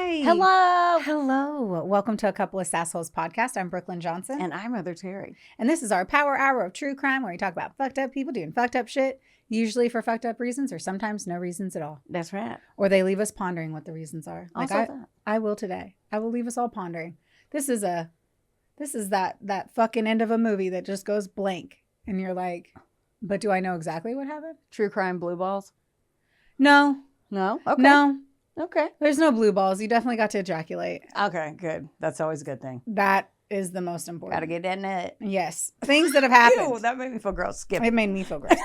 Hi. Hello. Hello. Welcome to A Couple of Sassholes podcast. I'm Brooklyn Johnson. And I'm Mother Terry. And this is our power hour of true crime where we talk about fucked up people doing fucked up shit, usually for fucked up reasons or sometimes no reasons at all. That's right. Or they leave us pondering what the reasons are. Also I will today. I will leave us all pondering. This is that fucking end of a movie that just goes blank. And you're like, but do I know exactly what happened? True crime blue balls? No. No? Okay. No. Okay. There's no blue balls. You definitely got to ejaculate. Okay, good. That's always a good thing. That is the most important. Gotta get in it. Yes. Things that have happened. Ew, that made me feel gross. Skip. It made me feel gross.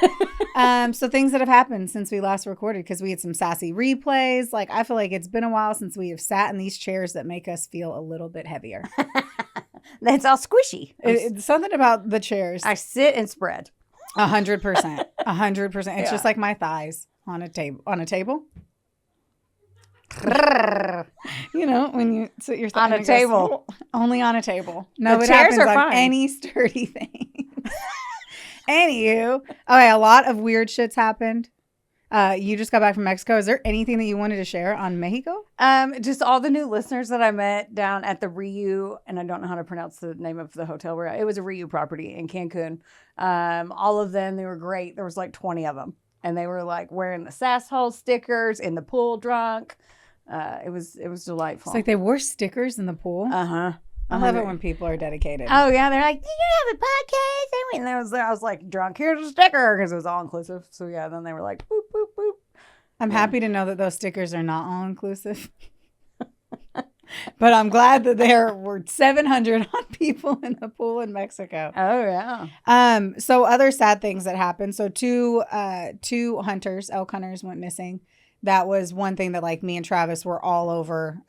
So things that have happened since we last recorded, because we had some sassy replays. Like, I feel like it's been a while since we have sat in these chairs that make us feel a little bit heavier. That's all squishy. It's something about the chairs. I sit and spread. 100%. 100%. It's Yeah. just like my thighs on a table. On a table? You know, when you sit your On a table. Only on a table. No, The it chairs happens are on fine. any sturdy thing. Anywho, okay, a lot of weird shit's happened. You just got back from Mexico. Is there anything that you wanted to share on Mexico? Just all the new listeners that I met down at the Riu, and I don't know how to pronounce the name of the hotel we're at. It was a Riu property in Cancun. All of them, they were great. There was like 20 of them. And they were like wearing the Sassholes stickers in the pool drunk. It was delightful. It's like they wore stickers in the pool. Uh-huh. I love it when people are dedicated. Oh yeah, they're like, "Do you have a podcast?" And I was like, "Drunk, here's a sticker," because it was all inclusive. So yeah, then they were like, "Boop boop boop." I'm happy to know that those stickers are not all inclusive. But I'm glad that there were 700 odd people in the pool in Mexico. Oh yeah. So other sad things that happened. So two hunters, elk hunters, went missing. That was one thing that like me and Travis were all over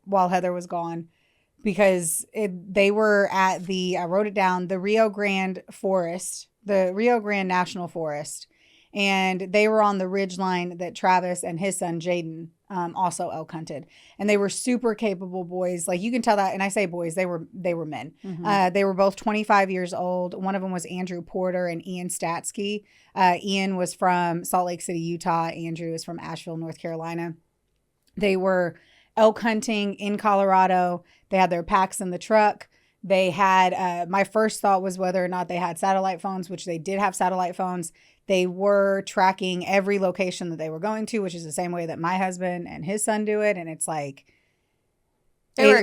while Heather was gone, because they were at I wrote it down, the Rio Grande Forest, the Rio Grande National Forest. And they were on the ridge line that Travis and his son, Jaden, also elk hunted. And they were super capable boys. Like, you can tell that. And I say boys, they were men. Mm-hmm. They were both 25 years old. One of them was Andrew Porter and Ian Statsky. Ian was from Salt Lake City, Utah. Andrew was from Asheville, North Carolina. They were elk hunting in Colorado. They had their packs in the truck. They had, my first thought was whether or not they had satellite phones, which they did have satellite phones. They were tracking every location that they were going to, which is the same way that my husband and his son do it. And it's like, They were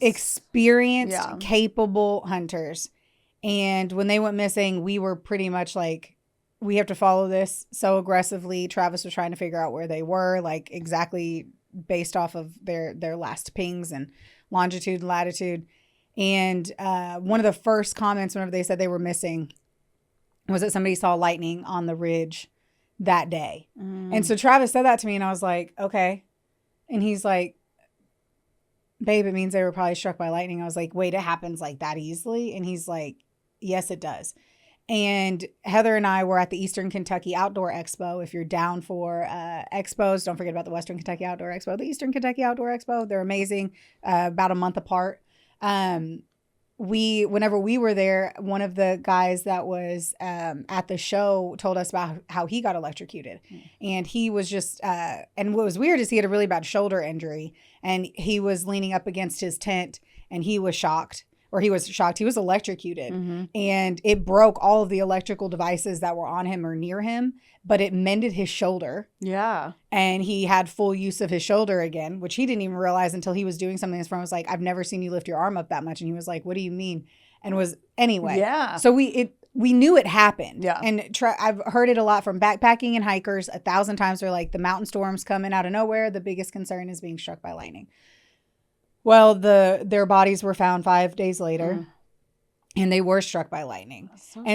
experienced. Yeah. Capable hunters. And when they went missing, we were pretty much like, we have to follow this so aggressively. Travis was trying to figure out where they were, like exactly based off of their last pings and longitude and latitude. And one of the first comments whenever they said they were missing was that somebody saw lightning on the ridge that day. And so Travis said that to me and I was like, okay. And he's like, babe, it means they were probably struck by lightning. I was like, wait, it happens like that easily? And he's like, yes, it does. And Heather and I were at the Eastern Kentucky Outdoor Expo. If you're down for expos, don't forget about the Western Kentucky Outdoor Expo. The Eastern Kentucky Outdoor Expo, they're amazing, about a month apart. Whenever we were there, one of the guys that was at the show told us about how he got electrocuted. And he was just, and what was weird is he had a really bad shoulder injury and he was leaning up against his tent and he was shocked. He was electrocuted, and it broke all of the electrical devices that were on him or near him, but it mended his shoulder. Yeah. And he had full use of his shoulder again, which he didn't even realize until he was doing something. His friend was like, I've never seen you lift your arm up that much. And he was like, what do you mean? And anyway. Yeah. So we knew it happened. Yeah. And I've heard it a lot from backpacking and hikers 1,000 times. They're like, the mountain storms coming out of nowhere. The biggest concern is being struck by lightning. Well, their bodies were found 5 days later, and they were struck by lightning.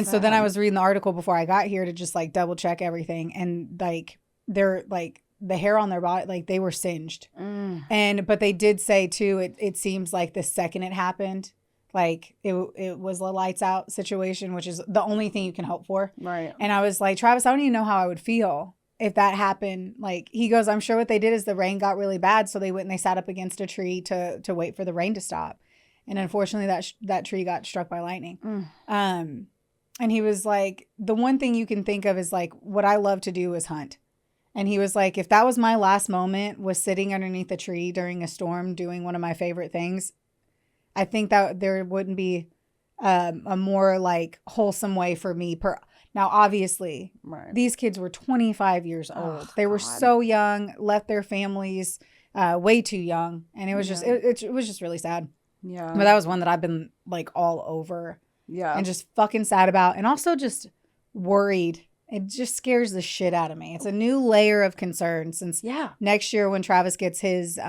So then I was reading the article before I got here to just like double check everything, and like they're like the hair on their body, like they were singed. But they did say too, it seems like the second it happened, like it was a lights out situation, which is the only thing you can hope for. Right. And I was like, Travis, I don't even know how I would feel if that happened. Like, he goes, I'm sure what they did is the rain got really bad, so they went and they sat up against a tree to wait for the rain to stop. And unfortunately, that tree got struck by lightning. And he was like, the one thing you can think of is like, what I love to do is hunt. And he was like, if that was my last moment, was sitting underneath a tree during a storm doing one of my favorite things, I think that there wouldn't be a more like wholesome way for me. Now, obviously, these kids were 25 years old. They were so young, left their families way too young. And it was just, it was just really sad. Yeah. But that was one that I've been like all over. Yeah. And just fucking sad about. And also just worried. It just scares the shit out of me. It's a new layer of concern since next year when Travis gets his,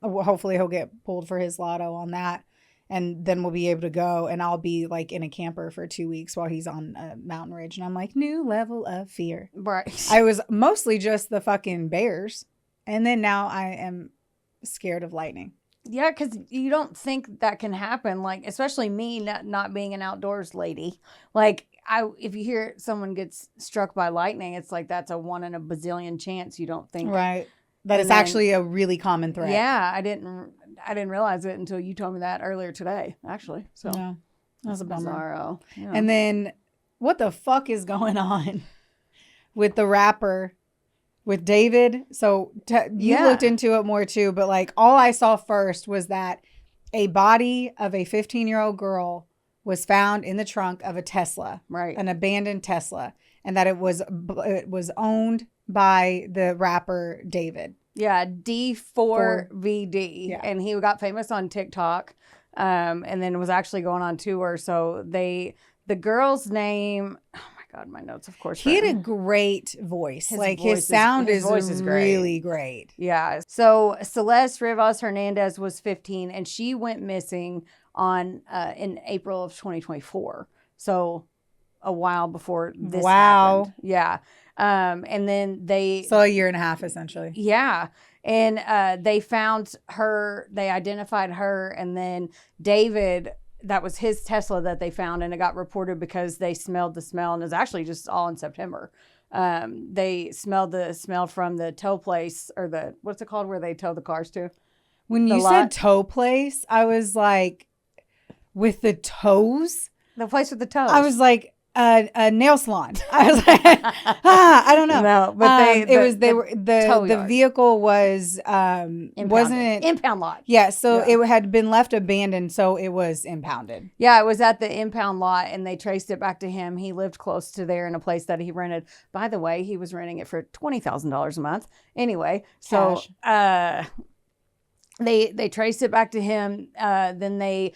hopefully he'll get pulled for his lotto on that. And then we'll be able to go and I'll be like in a camper for 2 weeks while he's on a mountain ridge. And I'm like, new level of fear. Right. I was mostly just the fucking bears. And then now I am scared of lightning. Yeah, because you don't think that can happen. Like, especially me not being an outdoors lady. Like, if you hear someone gets struck by lightning, it's like that's a 1 in a bazillion chance. You don't think right that it's actually a really common threat. Yeah, I didn't realize it until you told me that earlier today. Actually, so yeah, that was a bummer. Bizarro. Yeah. And then, what the fuck is going on with the rapper? With David, so you looked into it more too, but like all I saw first was that a body of a 15-year-old girl was found in the trunk of a Tesla, right? An abandoned Tesla, and that it was owned by the rapper David. Yeah, D4VD, and he got famous on TikTok, and then was actually going on tour. So the girl's name. God, my notes, of course. He had a great voice. His sound is really great. Yeah. So Celeste Rivas Hernandez was 15, and she went missing in April of 2024. So a while before this happened. Yeah. And then So a year and a half, essentially. Yeah. And they found her. They identified her, and then David. That was his Tesla that they found, and it got reported because they smelled the smell, and it was actually just all in September. They smelled the smell from the tow place, or what's it called where they tow the cars to? When you said tow place, I was like, with the toes? The place with the toes. I was like, a nail salon. I was like, I don't know. No, but the vehicle was wasn't impound lot. Yeah, so it had been left abandoned, so it was impounded. Yeah, it was at the impound lot, and they traced it back to him. He lived close to there in a place that he rented. By the way, he was renting it for $20,000 a month. Anyway, so they traced it back to him. Then they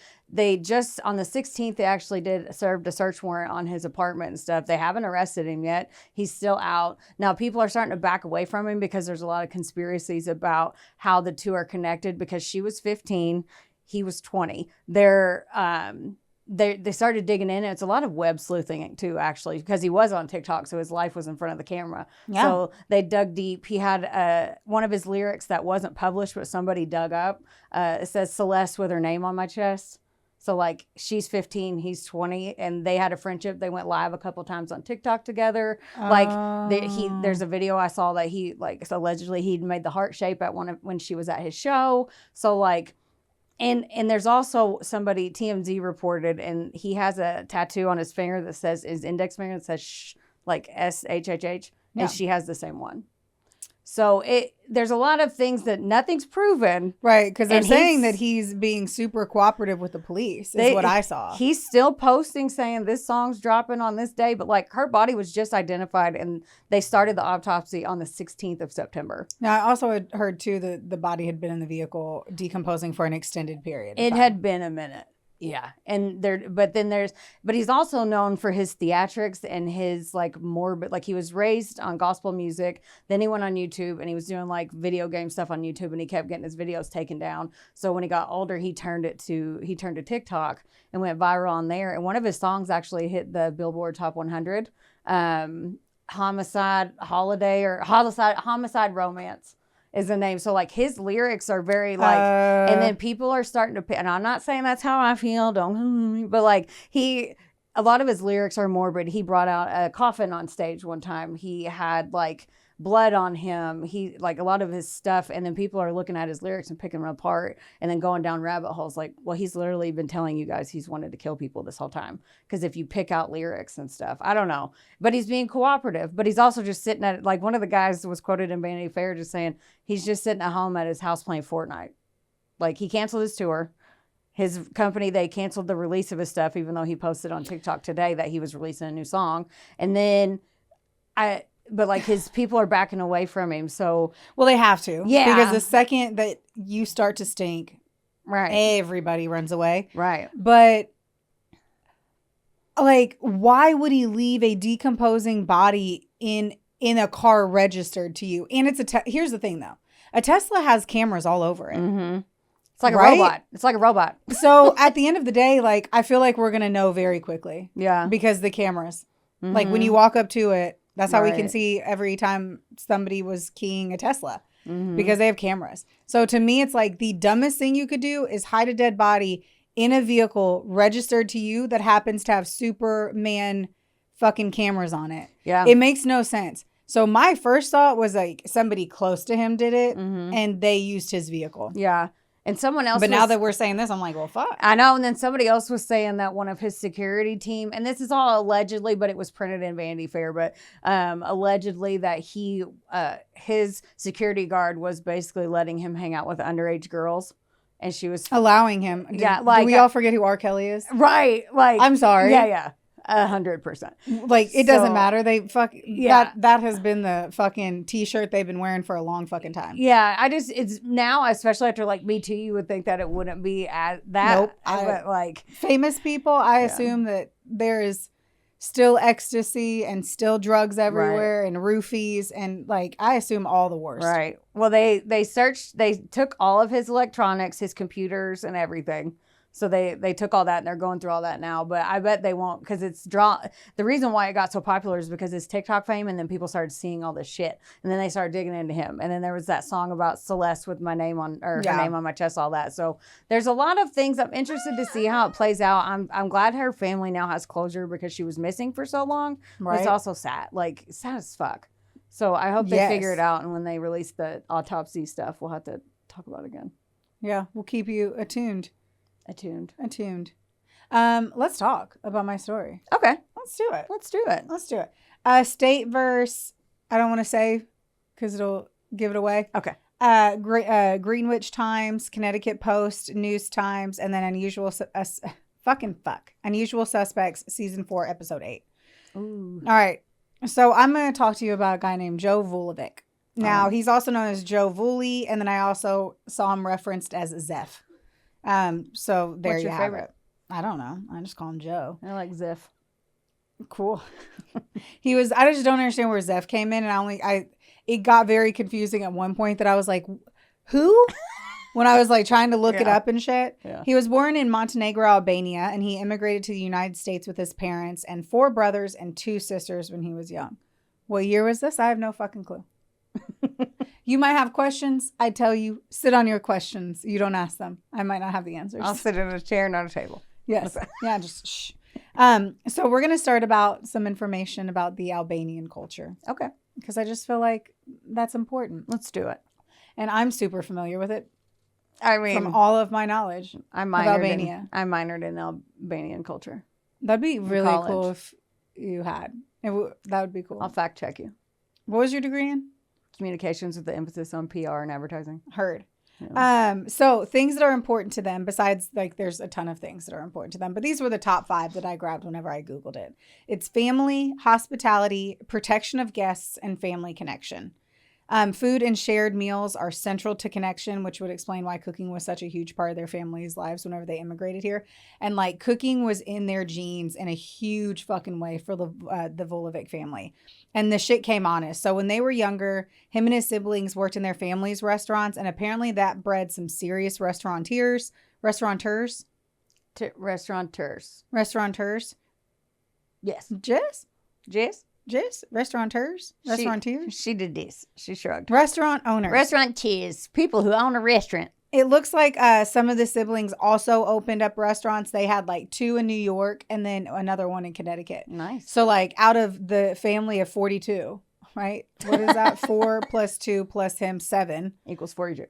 just on the 16th, they actually served a search warrant on his apartment and stuff. They haven't arrested him yet. He's still out. Now, people are starting to back away from him because there's a lot of conspiracies about how the two are connected, because she was 15, he was 20. They started digging in. It's a lot of web sleuthing too, actually, because he was on TikTok, so his life was in front of the camera. Yeah. So they dug deep. He had one of his lyrics that wasn't published, but somebody dug up. It says Celeste with her name on my chest. So, like, she's 15, he's 20, and they had a friendship. They went live a couple times on TikTok together. There's a video I saw that allegedly he'd made the heart shape when she was at his show. So, like, and there's also somebody, TMZ reported, and he has a tattoo on his finger that says, his index finger that says SHHH, and she has the same one. So there's a lot of things that nothing's proven. Right, because they're saying that he's being super cooperative with the police is what I saw. He's still posting saying this song's dropping on this day, but like her body was just identified and they started the autopsy on the 16th of September. Now, I also had heard too that the body had been in the vehicle decomposing for an extended period. It had been a minute. Yeah. But he's also known for his theatrics and his like morbid, like he was raised on gospel music. Then he went on YouTube and he was doing like video game stuff on YouTube, and he kept getting his videos taken down. So when he got older, he turned to TikTok and went viral on there. And one of his songs actually hit the Billboard Top 100, Homicide Romance is the name. So like his lyrics are very like, and then people are starting to, and I'm not saying that's how I feel, but like a lot of his lyrics are morbid. He brought out a coffin on stage one time. He had like blood on him. He like a lot of his stuff, and then people are looking at his lyrics and picking them apart and then going down rabbit holes like, well, he's literally been telling you guys he's wanted to kill people this whole time, because if you pick out lyrics and stuff, I don't know, but he's being cooperative. But he's also just sitting at, like, one of the guys was quoted in Vanity Fair just saying he's just sitting at home at his house playing Fortnite. Like, he canceled his tour. His company, they canceled the release of his stuff, even though he posted on TikTok today that he was releasing a new song. And then but like, his people are backing away from him. So, well, they have to. Yeah. Because the second that you start to stink, right, everybody runs away. Right. But like, why would he leave a decomposing body in a car registered to you? And it's here's the thing though. A Tesla has cameras all over it. Mm-hmm. It's like a right? robot. It's like a robot. So at the end of the day, like, I feel like we're going to know very quickly. Yeah. Because the cameras, Mm-hmm. like when you walk up to it, that's how we Right. can see every time somebody was keying a Tesla, Mm-hmm. because they have cameras. So to me, it's like the dumbest thing you could do is hide a dead body in a vehicle registered to you that happens to have Superman fucking cameras on it. Yeah. It makes no sense. So my first thought was like somebody close to him did it Mm-hmm. and they used his vehicle. Yeah. And someone else But now that we're saying this, I'm like, well, fuck. I know. And then somebody else was saying that one of his security team, and this is all allegedly, but it was printed in Vanity Fair, but allegedly that his security guard was basically letting him hang out with underage girls. And she was Allowing him. Yeah, Do like, we all forget who R. Kelly is? right. Like, I'm sorry. Yeah. 100%. Like, it doesn't So, matter. They yeah. that has been the fucking t-shirt they've been wearing for a long fucking time. Yeah, it's now, especially after like Me Too, you would think that it wouldn't be as that. Nope. But like, Famous people, I assume that there is still ecstasy and still drugs everywhere and roofies, and like, I assume all the worst. right. Well, they took all of his electronics, his computers and everything. So they took all that and they're going through all that now. But I bet they won't, because the reason why it got so popular is because his TikTok fame, and then people started seeing all this shit. And then they started digging into him. And then there was that song about Celeste with my name on, or her name on my chest, all that. So there's a lot of things. I'm interested to see how it plays out. I'm glad her family now has closure, because she was missing for so long. But it's also sad. Like, sad as fuck. So I hope they figure it out. And when they release the autopsy stuff, we'll have to talk about it again. Yeah, we'll keep you attuned. Let's talk about my story. Okay. Let's do it. State verse, I don't want to say because it'll give it away. Okay. Greenwich Times, Connecticut Post, News Times, and then Unusual Suspects, Season 4, Episode 8. Ooh. All right. So I'm going to talk to you about a guy named Joe Vulevic. Now, he's also known as Joe Vuli, and then I also saw him referenced as Zeph. So there What's you your have favorite? it. I don't know. I just call him Joe. I like Ziff. Cool. I just don't understand where Zeph came in, and it got very confusing at one point that I was like, who? When I was like trying to look it up and shit. Yeah. He was born in Montenegro, Albania, and he immigrated to the United States with his parents and 4 brothers and 2 sisters when he was young. What year was this? I have no fucking clue. You might have questions. I tell you, sit on your questions. You don't ask them. I might not have the answers. I'll sit in a chair, not a table. Yes. Yeah, just shh. So we're going to start about some information about the Albanian culture. Okay. Because I just feel like that's important. Let's do it. And I'm super familiar with it I mean, from all of my knowledge I of minored Albania. I minored in Albanian culture. That'd be really college. cool if you had. That would be cool. I'll fact check you. What was your degree in? Communications with the emphasis on PR and advertising. Heard. Yeah. So things that are important to them, besides, like, there's a ton of things that are important to them, but these were the top 5 that I grabbed whenever I Googled it. It's family, hospitality, protection of guests, and family connection. Food and shared meals are central to connection, which would explain why cooking was such a huge part of their family's lives whenever they immigrated here. And like, cooking was in their genes in a huge fucking way for the Vulevic family. And the shit came honest. So when they were younger, him and his siblings worked in their family's restaurants, and apparently that bred some serious restaurateurs. Restaurateurs. Yes. Restaurateurs? She did this. She shrugged. Restaurant owners. Restaurateurs. People who own a restaurant. It looks like some of the siblings also opened up restaurants. They had like 2 in New York and then another one in Connecticut. Nice. So like, out of the family of 42, right? What is that? 4 plus 2 plus him, 7. Equals 42.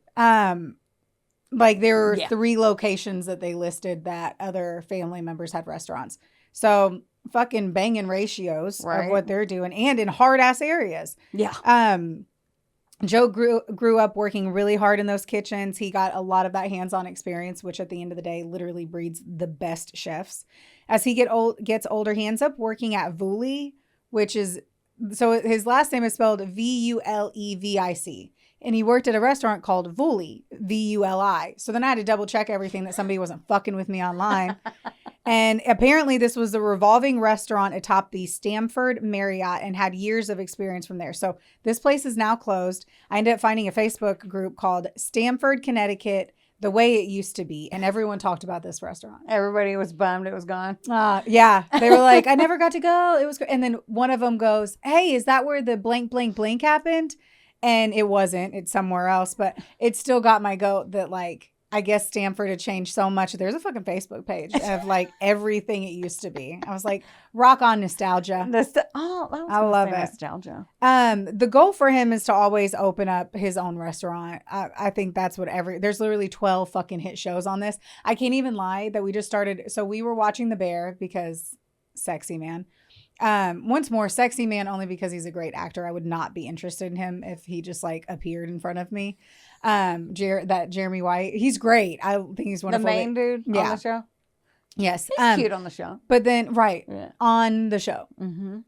Like there were Yeah. 3 locations that they listed that other family members had restaurants. So fucking banging ratios of Right. what they're doing, and in hard ass areas. Yeah. Joe grew up working really hard in those kitchens. He got a lot of that hands-on experience, which at the end of the day literally breeds the best chefs. As he gets older, he ends up working at Vulevic, which is, so his last name is spelled Vulevic. And he worked at a restaurant called Vuli, Vuli. So then I had to double check everything that somebody wasn't fucking with me online. And apparently this was a revolving restaurant atop the Stamford Marriott and had years of experience from there. So this place is now closed. I ended up finding a Facebook group called Stamford, Connecticut, the way it used to be. And everyone talked about this restaurant. Everybody was bummed it was gone. Yeah. They were like, I never got to go. It was great. And then one of them goes, hey, is that where the blank, blank, blank happened? And it wasn't. It's somewhere else. But it still got my goat that, like, I guess Stamford had changed so much. There's a fucking Facebook page of like everything it used to be. I was like, rock on nostalgia. I love it. Nostalgia. The goal for him is to always open up his own restaurant. I think that's what there's literally 12 fucking hit shows on this. I can't even lie that we just started. So we were watching The Bear because sexy man. Once more, sexy man only because he's a great actor. I would not be interested in him if he just like appeared in front of me. That Jeremy White, he's great. I think he's wonderful. The main dude on the show? Yes. He's cute on the show. But then, on the show. Mm-hmm.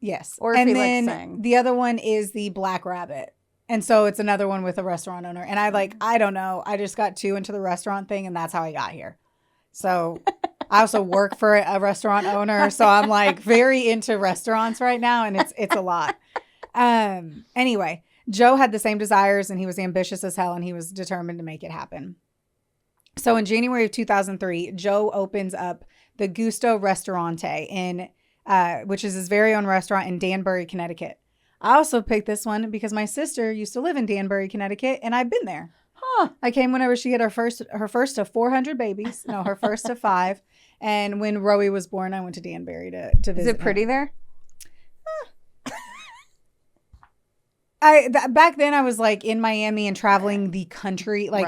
Yes. Or if and he then likes sang. The other one is the Black Rabbit. And so it's another one with a restaurant owner. And I don't know. I just got too into the restaurant thing and that's how I got here. So I also work for a restaurant owner. So I'm like very into restaurants right now. And it's a lot. Anyway, Joe had the same desires and he was ambitious as hell and he was determined to make it happen. So in January of 2003, Joe opens up the Gusto Ristorante which is his very own restaurant in Danbury, Connecticut. I also picked this one because my sister used to live in Danbury, Connecticut, and I've been there. Huh. I came whenever she had her first of 400 babies. No, her first of 5. And when Rowie was born, I went to Danbury to visit. Is it pretty there? Back then I was like in Miami and traveling the country, like,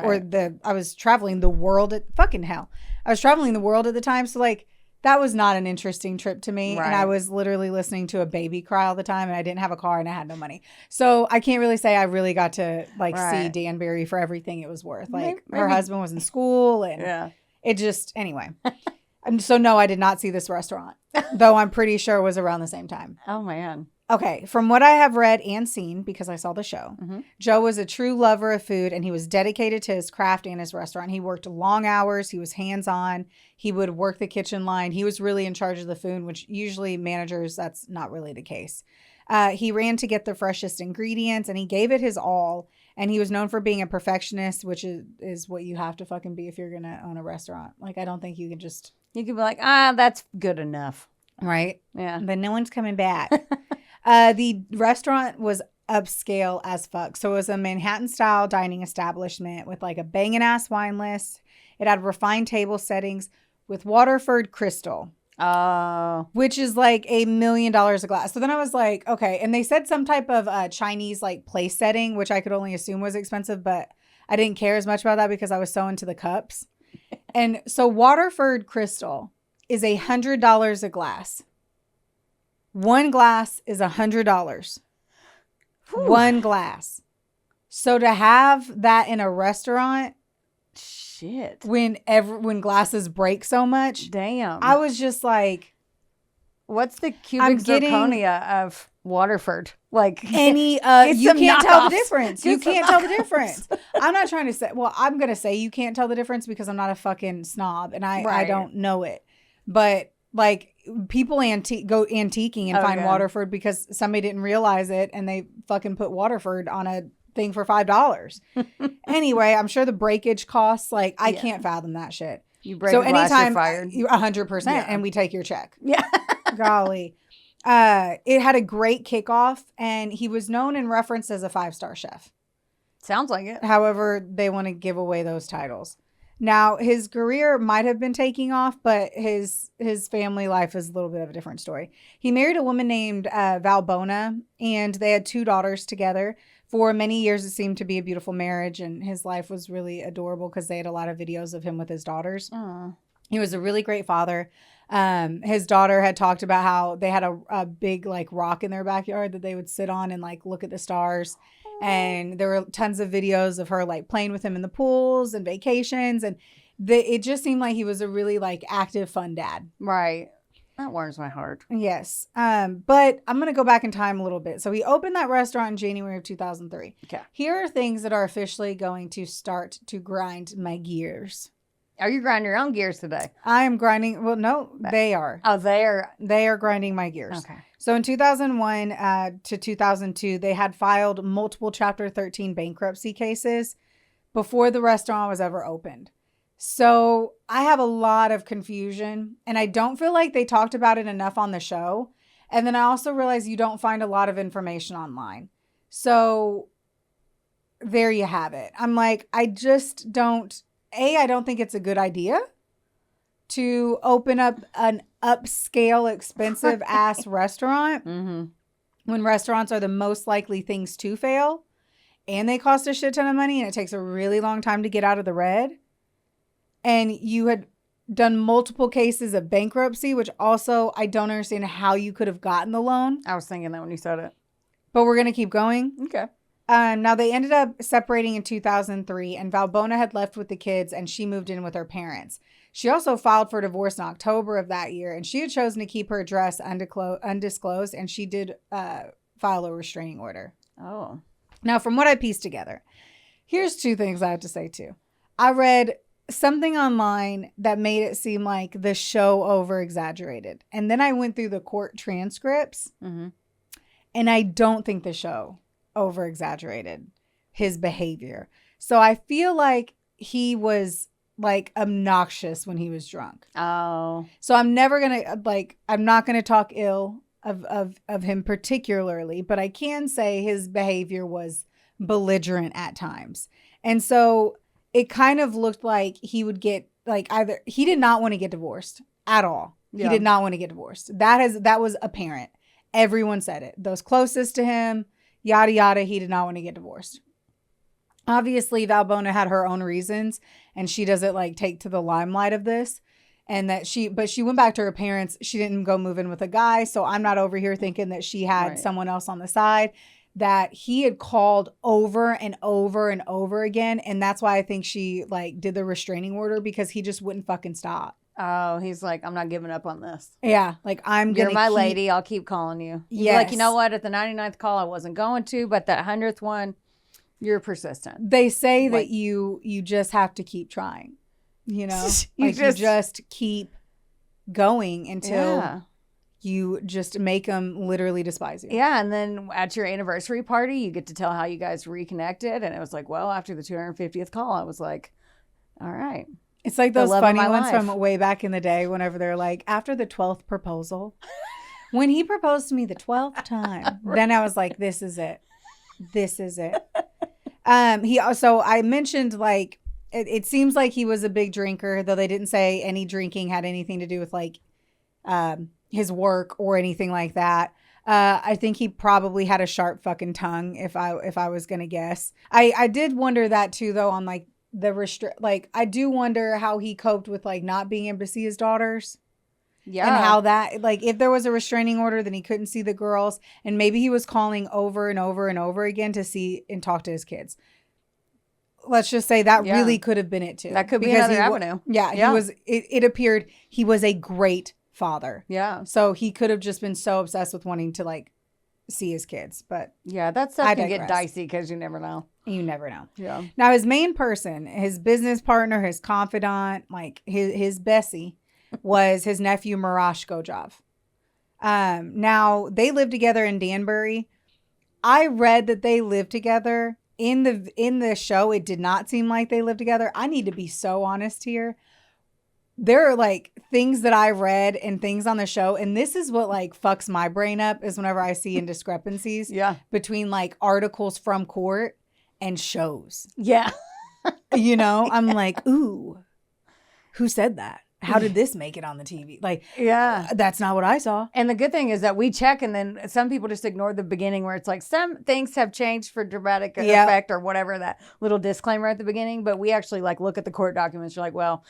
I was traveling the world fucking hell. I was traveling the world at the time. So like that was not an interesting trip to me. Right. And I was literally listening to a baby cry all the time and I didn't have a car and I had no money. So I can't really say I really got to like see Danbury for everything it was worth. Like maybe. Her husband was in school and it just, anyway. And so no, I did not see this restaurant, though I'm pretty sure it was around the same time. Oh man. Okay, from what I have read and seen, because I saw the show, Joe was a true lover of food and he was dedicated to his craft and his restaurant. He worked long hours. He was hands-on. He would work the kitchen line. He was really in charge of the food, which usually managers, that's not really the case. He ran to get the freshest ingredients and he gave it his all. And he was known for being a perfectionist, which is what you have to fucking be if you're going to own a restaurant. Like, I don't think you can just... You could be like, that's good enough. Right? Yeah. But no one's coming back. The restaurant was upscale as fuck. So it was a Manhattan-style dining establishment with like a banging ass wine list. It had refined table settings with Waterford crystal. Oh. Which is like $1 million a glass. So then I was like, okay. And they said some type of Chinese like place setting, which I could only assume was expensive, but I didn't care as much about that because I was so into the cups. And so Waterford crystal is $100 a glass. One glass is $100. One glass. So to have that in a restaurant, shit. When glasses break so much, damn. I was just like, what's the cubic zirconia of Waterford? Like any, you can't tell the difference. You can't tell the difference. I'm not trying to say. Well, I'm gonna say you can't tell the difference because I'm not a fucking snob and I don't know it. But like people go antiquing and find Waterford because somebody didn't realize it and they fucking put Waterford on a thing for $5. Anyway, I'm sure the breakage costs, like I can't fathom that shit. You break a glass, you're fired. 100%, and we take your check. Yeah. Golly. It had a great kickoff and he was known and referenced as a 5-star chef. Sounds like it. However, they want to give away those titles. Now, his career might have been taking off, but his family life is a little bit of a different story. He married a woman named Valbona, and they had 2 daughters together. For many years, it seemed to be a beautiful marriage, and his life was really adorable because they had a lot of videos of him with his daughters. Aww. He was a really great father. His daughter had talked about how they had a big like rock in their backyard that they would sit on and like look at the stars. And there were tons of videos of her like playing with him in the pools and vacations. And it just seemed like he was a really like active, fun dad. Right. That warms my heart. Yes. But I'm going to go back in time a little bit. So he opened that restaurant in January of 2003. Okay. Here are things that are officially going to start to grind my gears. Are you grinding your own gears today? I am grinding. Well, no, they are. Oh, They are grinding my gears. Okay. So in 2001 to 2002, they had filed multiple Chapter 13 bankruptcy cases before the restaurant was ever opened. So I have a lot of confusion, and I don't feel like they talked about it enough on the show. And then I also realize you don't find a lot of information online. So there you have it. I'm like, I just don't... I don't think it's a good idea to open up an upscale, expensive ass restaurant when restaurants are the most likely things to fail, and they cost a shit ton of money, and it takes a really long time to get out of the red. And you had done multiple cases of bankruptcy, which also I don't understand how you could have gotten the loan. I was thinking that when you said it. But we're going to keep going. Okay. Now, they ended up separating in 2003, and Valbona had left with the kids, and she moved in with her parents. She also filed for divorce in October of that year, and she had chosen to keep her address undisclosed, and she did file a restraining order. Oh. Now, from what I pieced together, here's 2 things I have to say, too. I read something online that made it seem like the show over-exaggerated, and then I went through the court transcripts, and I don't think the show over-exaggerated his behavior. So I feel like he was like obnoxious when he was drunk. Oh. So I'm not going to talk ill of him particularly, but I can say his behavior was belligerent at times. And so it kind of looked like he would get like either he did not want to get divorced at all. Yeah. He did not want to get divorced. That was apparent. Everyone said it. Those closest to him, yada, yada, he did not want to get divorced. Obviously, Valbona had her own reasons, and she doesn't like take to the limelight of this. And that she went back to her parents. She didn't go move in with a guy. So I'm not over here thinking that she had someone else on the side. That he had called over and over and over again. And that's why I think she like did the restraining order, because he just wouldn't fucking stop. Oh, he's like, I'm not giving up on this. Yeah, like You're my lady. I'll keep calling you. Yeah. Like, you know what? At the 99th call, I wasn't going to, but that 100th one, you're persistent. They say that you just have to keep trying. You know, you just keep going until you just make them literally despise you. Yeah, and then at your anniversary party, you get to tell how you guys reconnected, and it was like, well, after the 250th call, I was like, all right. It's like those funny ones from way back in the day whenever they're like, after the 12th proposal, when he proposed to me the 12th time, then I was like, this is it. This is it. He also, I mentioned like, it seems like he was a big drinker, though they didn't say any drinking had anything to do with like his work or anything like that. I think he probably had a sharp fucking tongue if I was going to guess. I did wonder that too, though, on like, I do wonder how he coped with like not being able to see his daughters. Yeah. And how that, like, if there was a restraining order, then he couldn't see the girls, and maybe he was calling over and over and over again to see and talk to his kids. Let's just say that really could have been it too. That could be another avenue. He was, it appeared he was a great father. Yeah. So he could have just been so obsessed with wanting to like see his kids, but yeah, that stuff can get dicey because you never know. You never know. Yeah. Now his main person, his business partner, his confidant, like his Bessie, was his nephew Marash Gojcaj. Now they lived together in Danbury. I read that they lived together in the show. It did not seem like they lived together. I need to be so honest here. There are like things that I read and things on the show, and this is what like fucks my brain up is whenever I see indiscrepancies between like articles from court and shows. Yeah. You know, I'm like, ooh, who said that? How did this make it on the TV? Like, Yeah. that's not what I saw. And the good thing is that we check, and then some people just ignore the beginning where it's like some things have changed for dramatic effect or whatever, that little disclaimer at the beginning. But we actually like look at the court documents. You're like, well.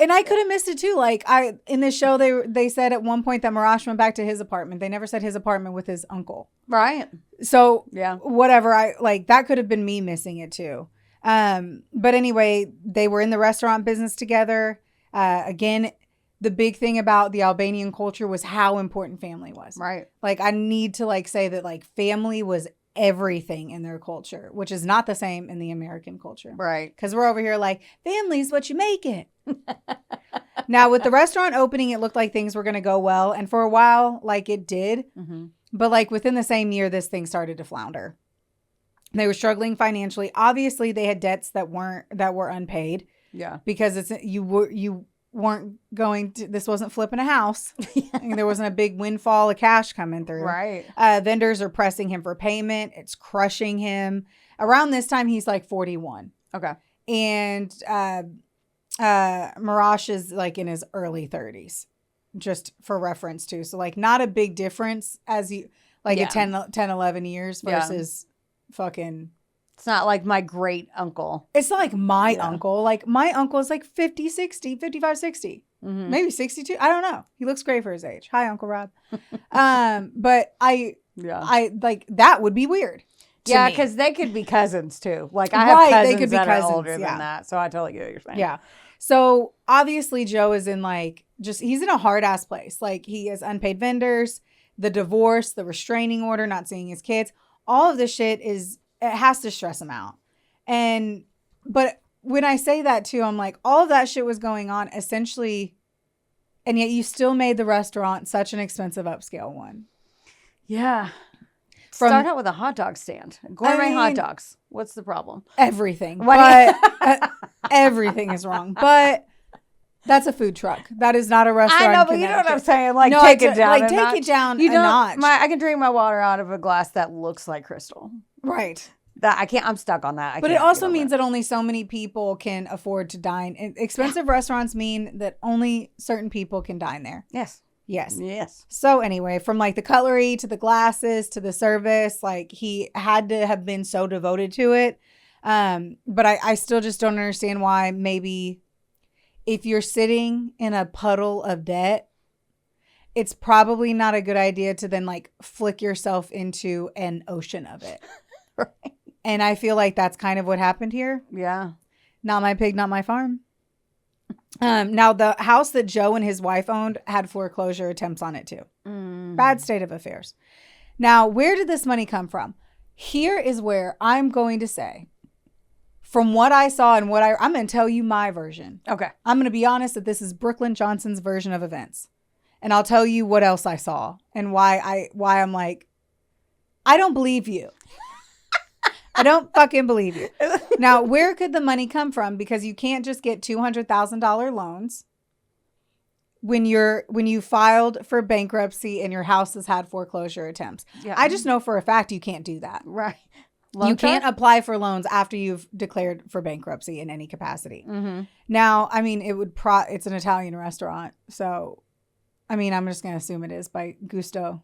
And I could have missed it too. Like in this show, they said at one point that Marash went back to his apartment. They never said his apartment with his uncle. Right. So yeah, whatever. That could have been me missing it too. But anyway, they were in the restaurant business together. Again, the big thing about the Albanian culture was how important family was. Right. Like, I need to say that family was everything in their culture, which is not the same in the American culture. Right. Because we're over here like, family's what you make it. Now, with the restaurant opening, it looked like things were going to go well. And for a while, it did. Mm-hmm. But within the same year, this thing started to flounder. They were struggling financially. Obviously, they had debts that were unpaid. Yeah. Because you weren't going to, this wasn't flipping a house. And there wasn't a big windfall of cash coming through. Right. Vendors are pressing him for payment. It's crushing him. Around this time, he's 41. Okay. And Marash is in his early 30s, just for reference too. So not a big difference as you a 10, 11 years versus fucking. It's not like my great uncle. It's not like my uncle. My uncle is 50, 60, 55, 60, maybe 62. I don't know. He looks great for his age. Hi, Uncle Rob. But I that would be weird. Yeah, because they could be cousins too. I have cousins they could be that cousins, are older than that. So I totally get what you're saying. Yeah. So obviously Joe is in he's in a hard ass place. He has unpaid vendors, the divorce, the restraining order, not seeing his kids. All of this shit it has to stress him out. But when I say that too, I'm all of that shit was going on essentially. And yet you still made the restaurant such an expensive upscale one. Yeah. Start out with a hot dog stand. Gourmet hot dogs. What's the problem? Everything. But everything is wrong. But that's a food truck. That is not a restaurant. I know, but you know what I'm saying? No, take it down. Take it down a notch. I can drink my water out of a glass that looks like crystal. Right. That I can't. I'm stuck on that. But it also means that only so many people can afford to dine. And expensive restaurants mean that only certain people can dine there. Yes. Yes. So anyway, from the cutlery to the glasses to the service, he had to have been so devoted to it. But I still just don't understand why maybe if you're sitting in a puddle of debt, it's probably not a good idea to then flick yourself into an ocean of it. Right. And I feel like that's kind of what happened here. Yeah. Not my pig, not my farm. Now, the house that Joe and his wife owned had foreclosure attempts on it too. Bad state of affairs. Now, where did this money come from? Here is where I'm going to say, from what I saw and I'm going to tell you my version. Okay. I'm going to be honest that this is Brooklyn Johnson's version of events. And I'll tell you what else I saw and why I'm I don't believe you. I don't fucking believe you. Now, where could the money come from? Because you can't just get $200,000 loans when you filed for bankruptcy and your house has had foreclosure attempts. Yeah. I just know for a fact you can't do that. Right. You can't apply for loans after you've declared for bankruptcy in any capacity. Mm-hmm. Now, it's an Italian restaurant. So, I'm just going to assume it is by Gusto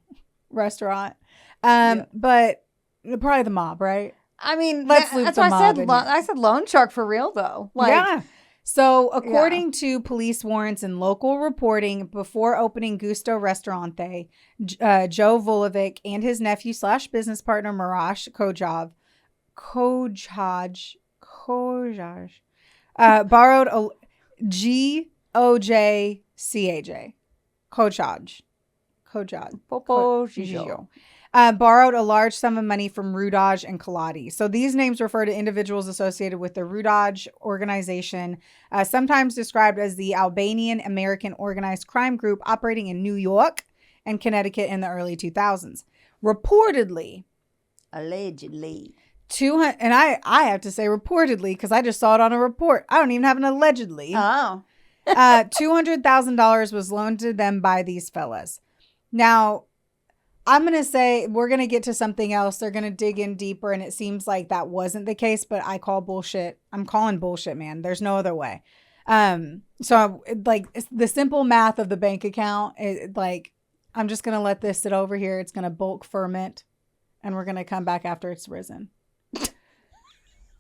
Restaurant. But probably the mob, right? That's why I said loan shark for real, though. Yeah. So, according to police warrants and local reporting, before opening Gusto Restaurante, Joe Vulevic and his nephew / business partner Marash Gojcaj borrowed a Gojcaj. Borrowed a large sum of money from Rudaj and Kaladi. So these names refer to individuals associated with the Rudaj organization, sometimes described as the Albanian American organized crime group operating in New York and Connecticut in the early 2000s. Reportedly. Allegedly. And I have to say reportedly because I just saw it on a report. I don't even have an allegedly. Oh. $200,000 was loaned to them by these fellas. Now, I'm going to say we're going to get to something else. They're going to dig in deeper, and it seems like that wasn't the case, but I call bullshit. I'm calling bullshit, man. There's no other way. So like the simple math of the bank account, I'm just going to let this sit over here. It's going to bulk ferment, and we're going to come back after it's risen.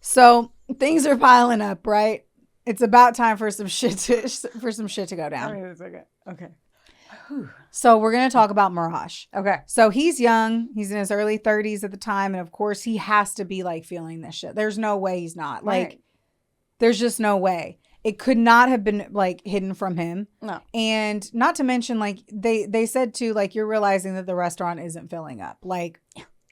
So things are piling up, right? It's about time for some shit to go down. Okay. So we're going to talk about Marash. Okay. So he's young. He's in his early 30s at the time. And of course, he has to be like feeling this shit. There's no way he's not. Right. Like, there's just no way. It could not have been like hidden from him. No. And not to mention, like, they said too, like, you're realizing that the restaurant isn't filling up. Like,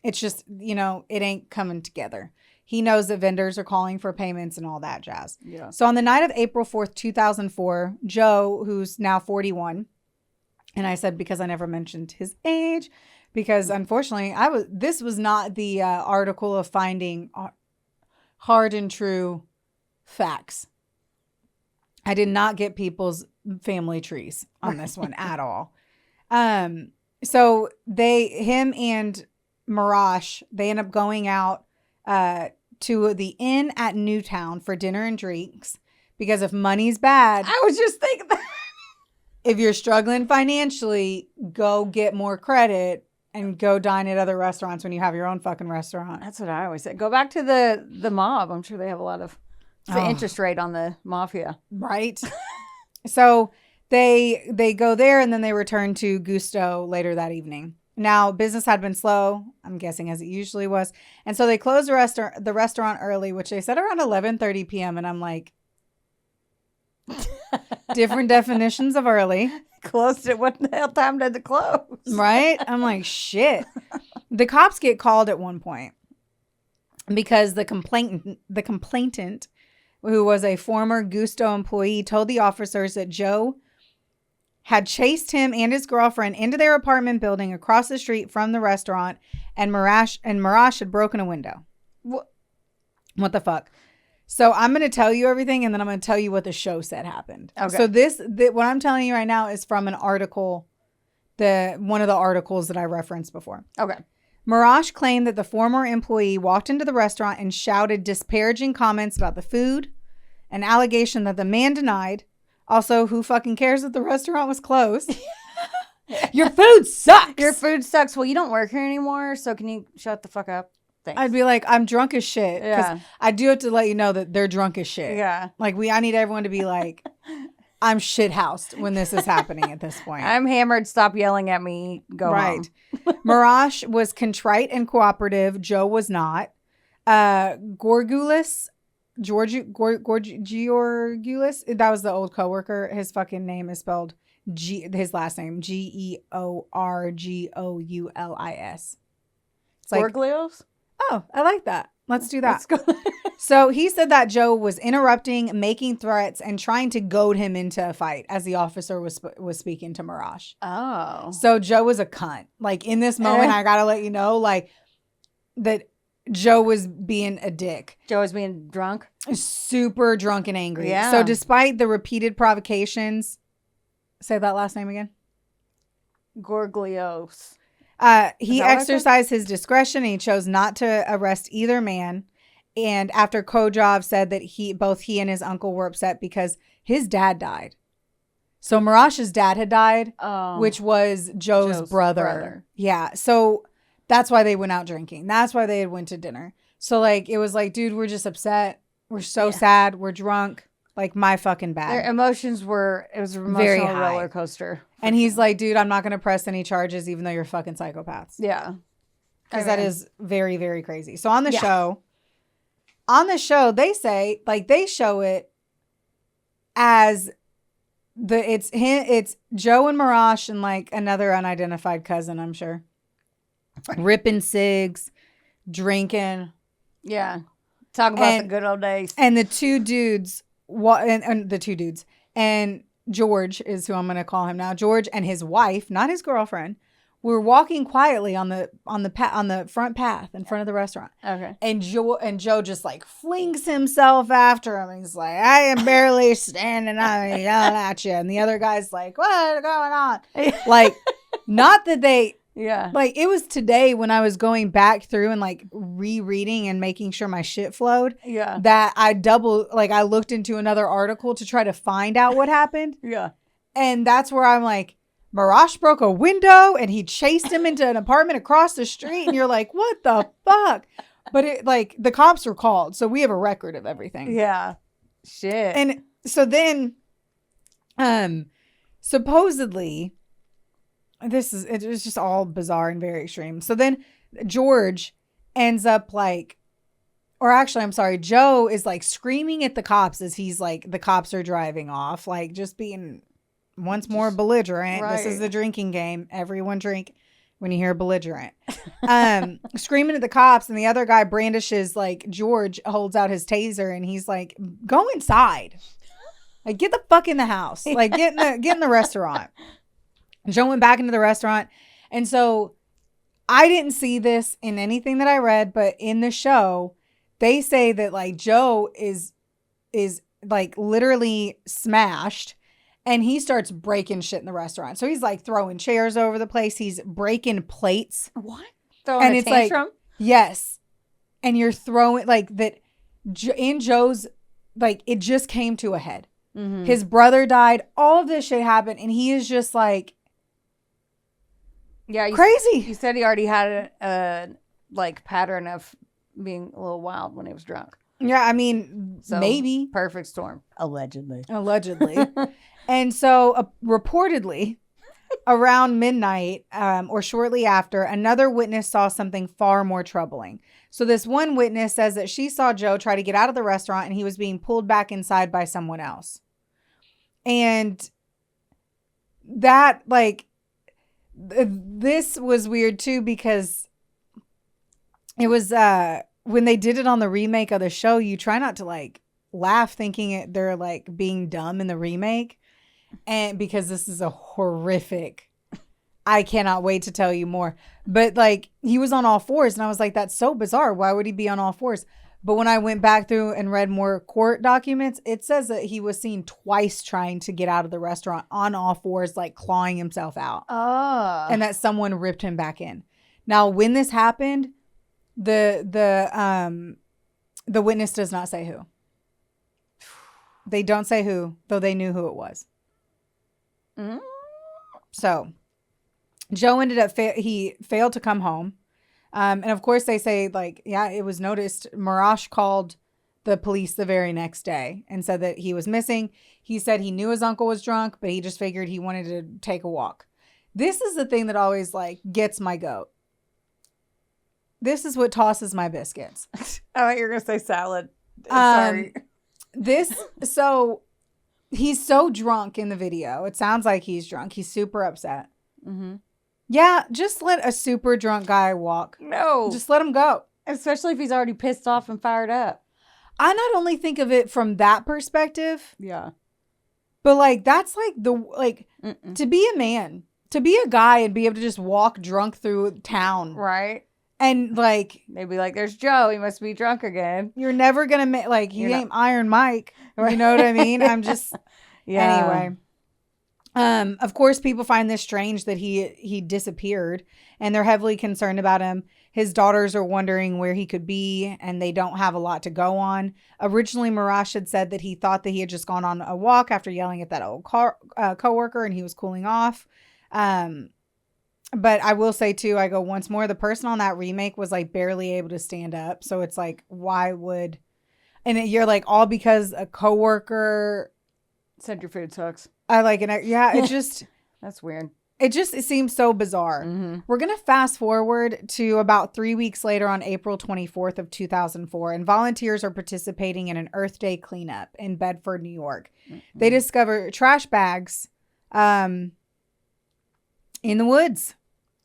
it's just, it ain't coming together. He knows that vendors are calling for payments and all that jazz. Yeah. So on the night of April 4th, 2004, Joe, who's now 41, and I said because I never mentioned his age, because unfortunately this was not the article of finding hard and true facts. I did not get people's family trees on this one at all. So him and Marash, they end up going out to the inn at Newtown for dinner and drinks, because if money's bad, I was just thinking that. If you're struggling financially, go get more credit and go dine at other restaurants when you have your own fucking restaurant. That's what I always say. Go back to the mob. I'm sure they have a lot of interest rate on the mafia. Right. So they go there and then they return to Gusto later that evening. Now, business had been slow, I'm guessing, as it usually was. And so they closed the restaurant early, which they said around 11:30 p.m. And I'm like, different definitions of early. Closed it. What the hell time did it close? Right? I'm like, shit. The cops get called at one point because the complainant, who was a former Gusto employee, told the officers that Joe had chased him and his girlfriend into their apartment building across the street from the restaurant, and Marash had broken a window. What the fuck? So I'm going to tell you everything, and then I'm going to tell you what the show said happened. Okay. So what I'm telling you right now is from an article, one of the articles that I referenced before. Okay. Marash claimed that the former employee walked into the restaurant and shouted disparaging comments about the food, an allegation that the man denied. Also, who fucking cares if the restaurant was closed? Your food sucks. Your food sucks. Well, you don't work here anymore, so can you shut the fuck up? Thanks. I'd be like, I'm drunk as shit. Yeah. I do have to let you know that they're drunk as shit. Yeah. Like, I need everyone to be like, I'm shithoused when this is happening at this point. I'm hammered. Stop yelling at me. Go home. Marash was contrite and cooperative. Joe was not. Georgoulis, that was the old coworker. His fucking name is spelled his last name, Georgoulis. It's like, Gorglios? oh, I like that. Let's do that. Let's go. So he said that Joe was interrupting, making threats, and trying to goad him into a fight as the officer was speaking to Marash. Oh. So Joe was a cunt. Like, in this moment, I got to let you know, like, that Joe was being a dick. Joe was being drunk? Super drunk and angry. Yeah. So despite the repeated provocations, say that last name again. Gorglios. He exercised his discretion and he chose not to arrest either man. And after Kojov said that both he and his uncle were upset because his dad died. So Marash's dad had died, which was Joe's brother. Yeah. So that's why they went out drinking. That's why they went to dinner. So like, it was like, dude, we're just upset. We're so sad. We're drunk. Like, my fucking bad. Their emotions it was an Very emotional high. roller coaster. And he's like, dude, I'm not going to press any charges, even though you're fucking psychopaths. Yeah. Because that is very, very crazy. So on the show, they say, like, they show it as it's Joe and Marash and like another unidentified cousin, I'm sure. Ripping cigs, drinking. Yeah. Talk about the good old days. And the two dudes, and George is who I'm going to call him now. George and his wife, not his girlfriend, were walking quietly on the front path in front of the restaurant. Okay. And Joe just like flings himself after him. He's like, I am barely standing up and yelling at you. And the other guy's like, what is going on? Like, not that they Yeah. Like, it was today when I was going back through and like rereading and making sure my shit flowed. Yeah. That I I looked into another article to try to find out what happened. Yeah. And that's where I'm like, Marash broke a window and he chased him into an apartment across the street. And you're like, what the fuck? But it like the cops were called. So we have a record of everything. Yeah. Shit. And so then, supposedly, it was just all bizarre and very extreme. So then George ends up like, or actually, I'm sorry, Joe is like screaming at the cops as he's like, the cops are driving off, like just being once more belligerent. Right. This is the drinking game. Everyone drink when you hear belligerent. Screaming at the cops, and the other guy brandishes, like, George holds out his taser and he's like, go inside. Like, get the fuck in the house. Like, get in the restaurant. Joe went back into the restaurant. And so I didn't see this in anything that I read, but in the show, they say that like Joe is like literally smashed and he starts breaking shit in the restaurant. So he's like throwing chairs over the place. He's breaking plates. What? Throwing and a it's tantrum? like, yes. And you're throwing like that in Joe's, like it just came to a head. Mm-hmm. His brother died. All of this shit happened. And he is just like, yeah, crazy. You said he already had a like pattern of being a little wild when he was drunk. Yeah, I mean, So, maybe. Perfect storm. Allegedly. And so reportedly around midnight or shortly after, another witness saw something far more troubling. So this one witness says that she saw Joe try to get out of the restaurant and he was being pulled back inside by someone else. And that like, this was weird too, because it was when they did it on the remake of the show, you try not to like laugh thinking they're like being dumb in the remake, and because this is a horrific, I cannot wait to tell you more. But like he was on all fours and I was like, that's so bizarre, why would he be on all fours? But when I went back through and read more court documents, it says that he was seen twice trying to get out of the restaurant on all fours, like clawing himself out. Oh. And that someone ripped him back in. Now, when this happened, the witness does not say who. They don't say who, though they knew who it was. Mm. So, Joe ended up, he failed to come home. And of course they say like, yeah, it was noticed. Marash called the police the very next day and said that he was missing. He said he knew his uncle was drunk, but he just figured he wanted to take a walk. This is the thing that always like gets my goat. This is what tosses my biscuits. I thought you were going to say salad. Sorry. So he's so drunk in the video. It sounds like he's drunk. He's super upset. Mm-hmm. Yeah, just let a super drunk guy walk. No. Just let him go. Especially if he's already pissed off and fired up. I not only think of it from that perspective, Yeah. but like that's like to be a man, to be a guy and be able to just walk drunk through town. Right. And like they'd be like, there's Joe, he must be drunk again. You're never gonna make like he ain't Iron Mike. You know what I mean? I'm just Anyway. Of course, people find this strange that he disappeared, and they're heavily concerned about him. His daughters are wondering where he could be, and they don't have a lot to go on. Originally, Marash had said that he thought that he had just gone on a walk after yelling at that old coworker, and he was cooling off. But I will say too, I go once more, the person on that remake was like barely able to stand up. So it's like, why would, and you're like, all because a coworker said your food sucks. It just that's weird. It seems so bizarre. Mm-hmm. We're going to fast forward to about 3 weeks later on April 24th of 2004, and volunteers are participating in an Earth Day cleanup in Bedford, New York. Mm-hmm. They discover trash bags in the woods.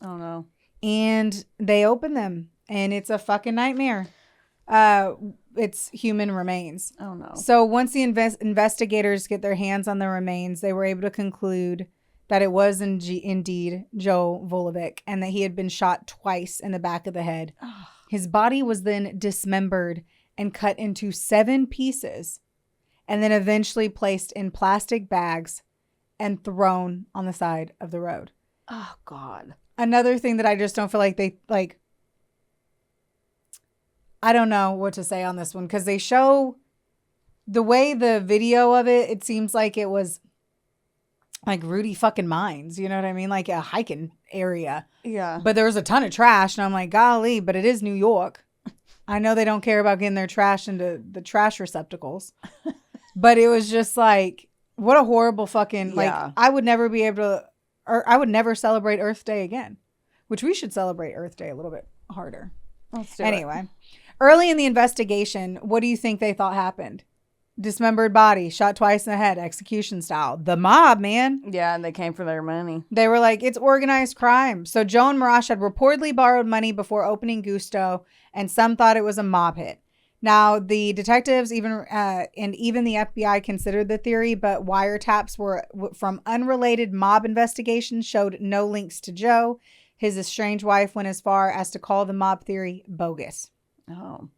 Oh no. And they open them and it's a fucking nightmare. It's human remains. Oh no. So once the investigators get their hands on the remains, they were able to conclude that it was indeed Joe Vulevic and that he had been shot twice in the back of the head. His body was then dismembered and cut into 7 pieces and then eventually placed in plastic bags and thrown on the side of the road. Oh God. another thing that I just don't feel like they like. I don't know what to say on this one because they show the way the video of it. It seems like it was like Rudy fucking Mines. You know what I mean? Like a hiking area. Yeah. But there was a ton of trash, and I'm like, golly, but it is New York. I know they don't care about getting their trash into the trash receptacles, but it was just like, what a horrible fucking like. I would never be able to, or I would never celebrate Earth Day again, which we should celebrate Earth Day a little bit harder. Let's do anyway. it. Early in the investigation, what do you think they thought happened? Dismembered body, shot twice in the head, execution style. The mob, man. Yeah, and they came for their money. They were like, it's organized crime. So Joe and Marash had reportedly borrowed money before opening Gusto, and some thought it was a mob hit. Now, the detectives and even the FBI considered the theory, but wiretaps were from unrelated mob investigations showed no links to Joe. His estranged wife went as far as to call the mob theory bogus. Oh.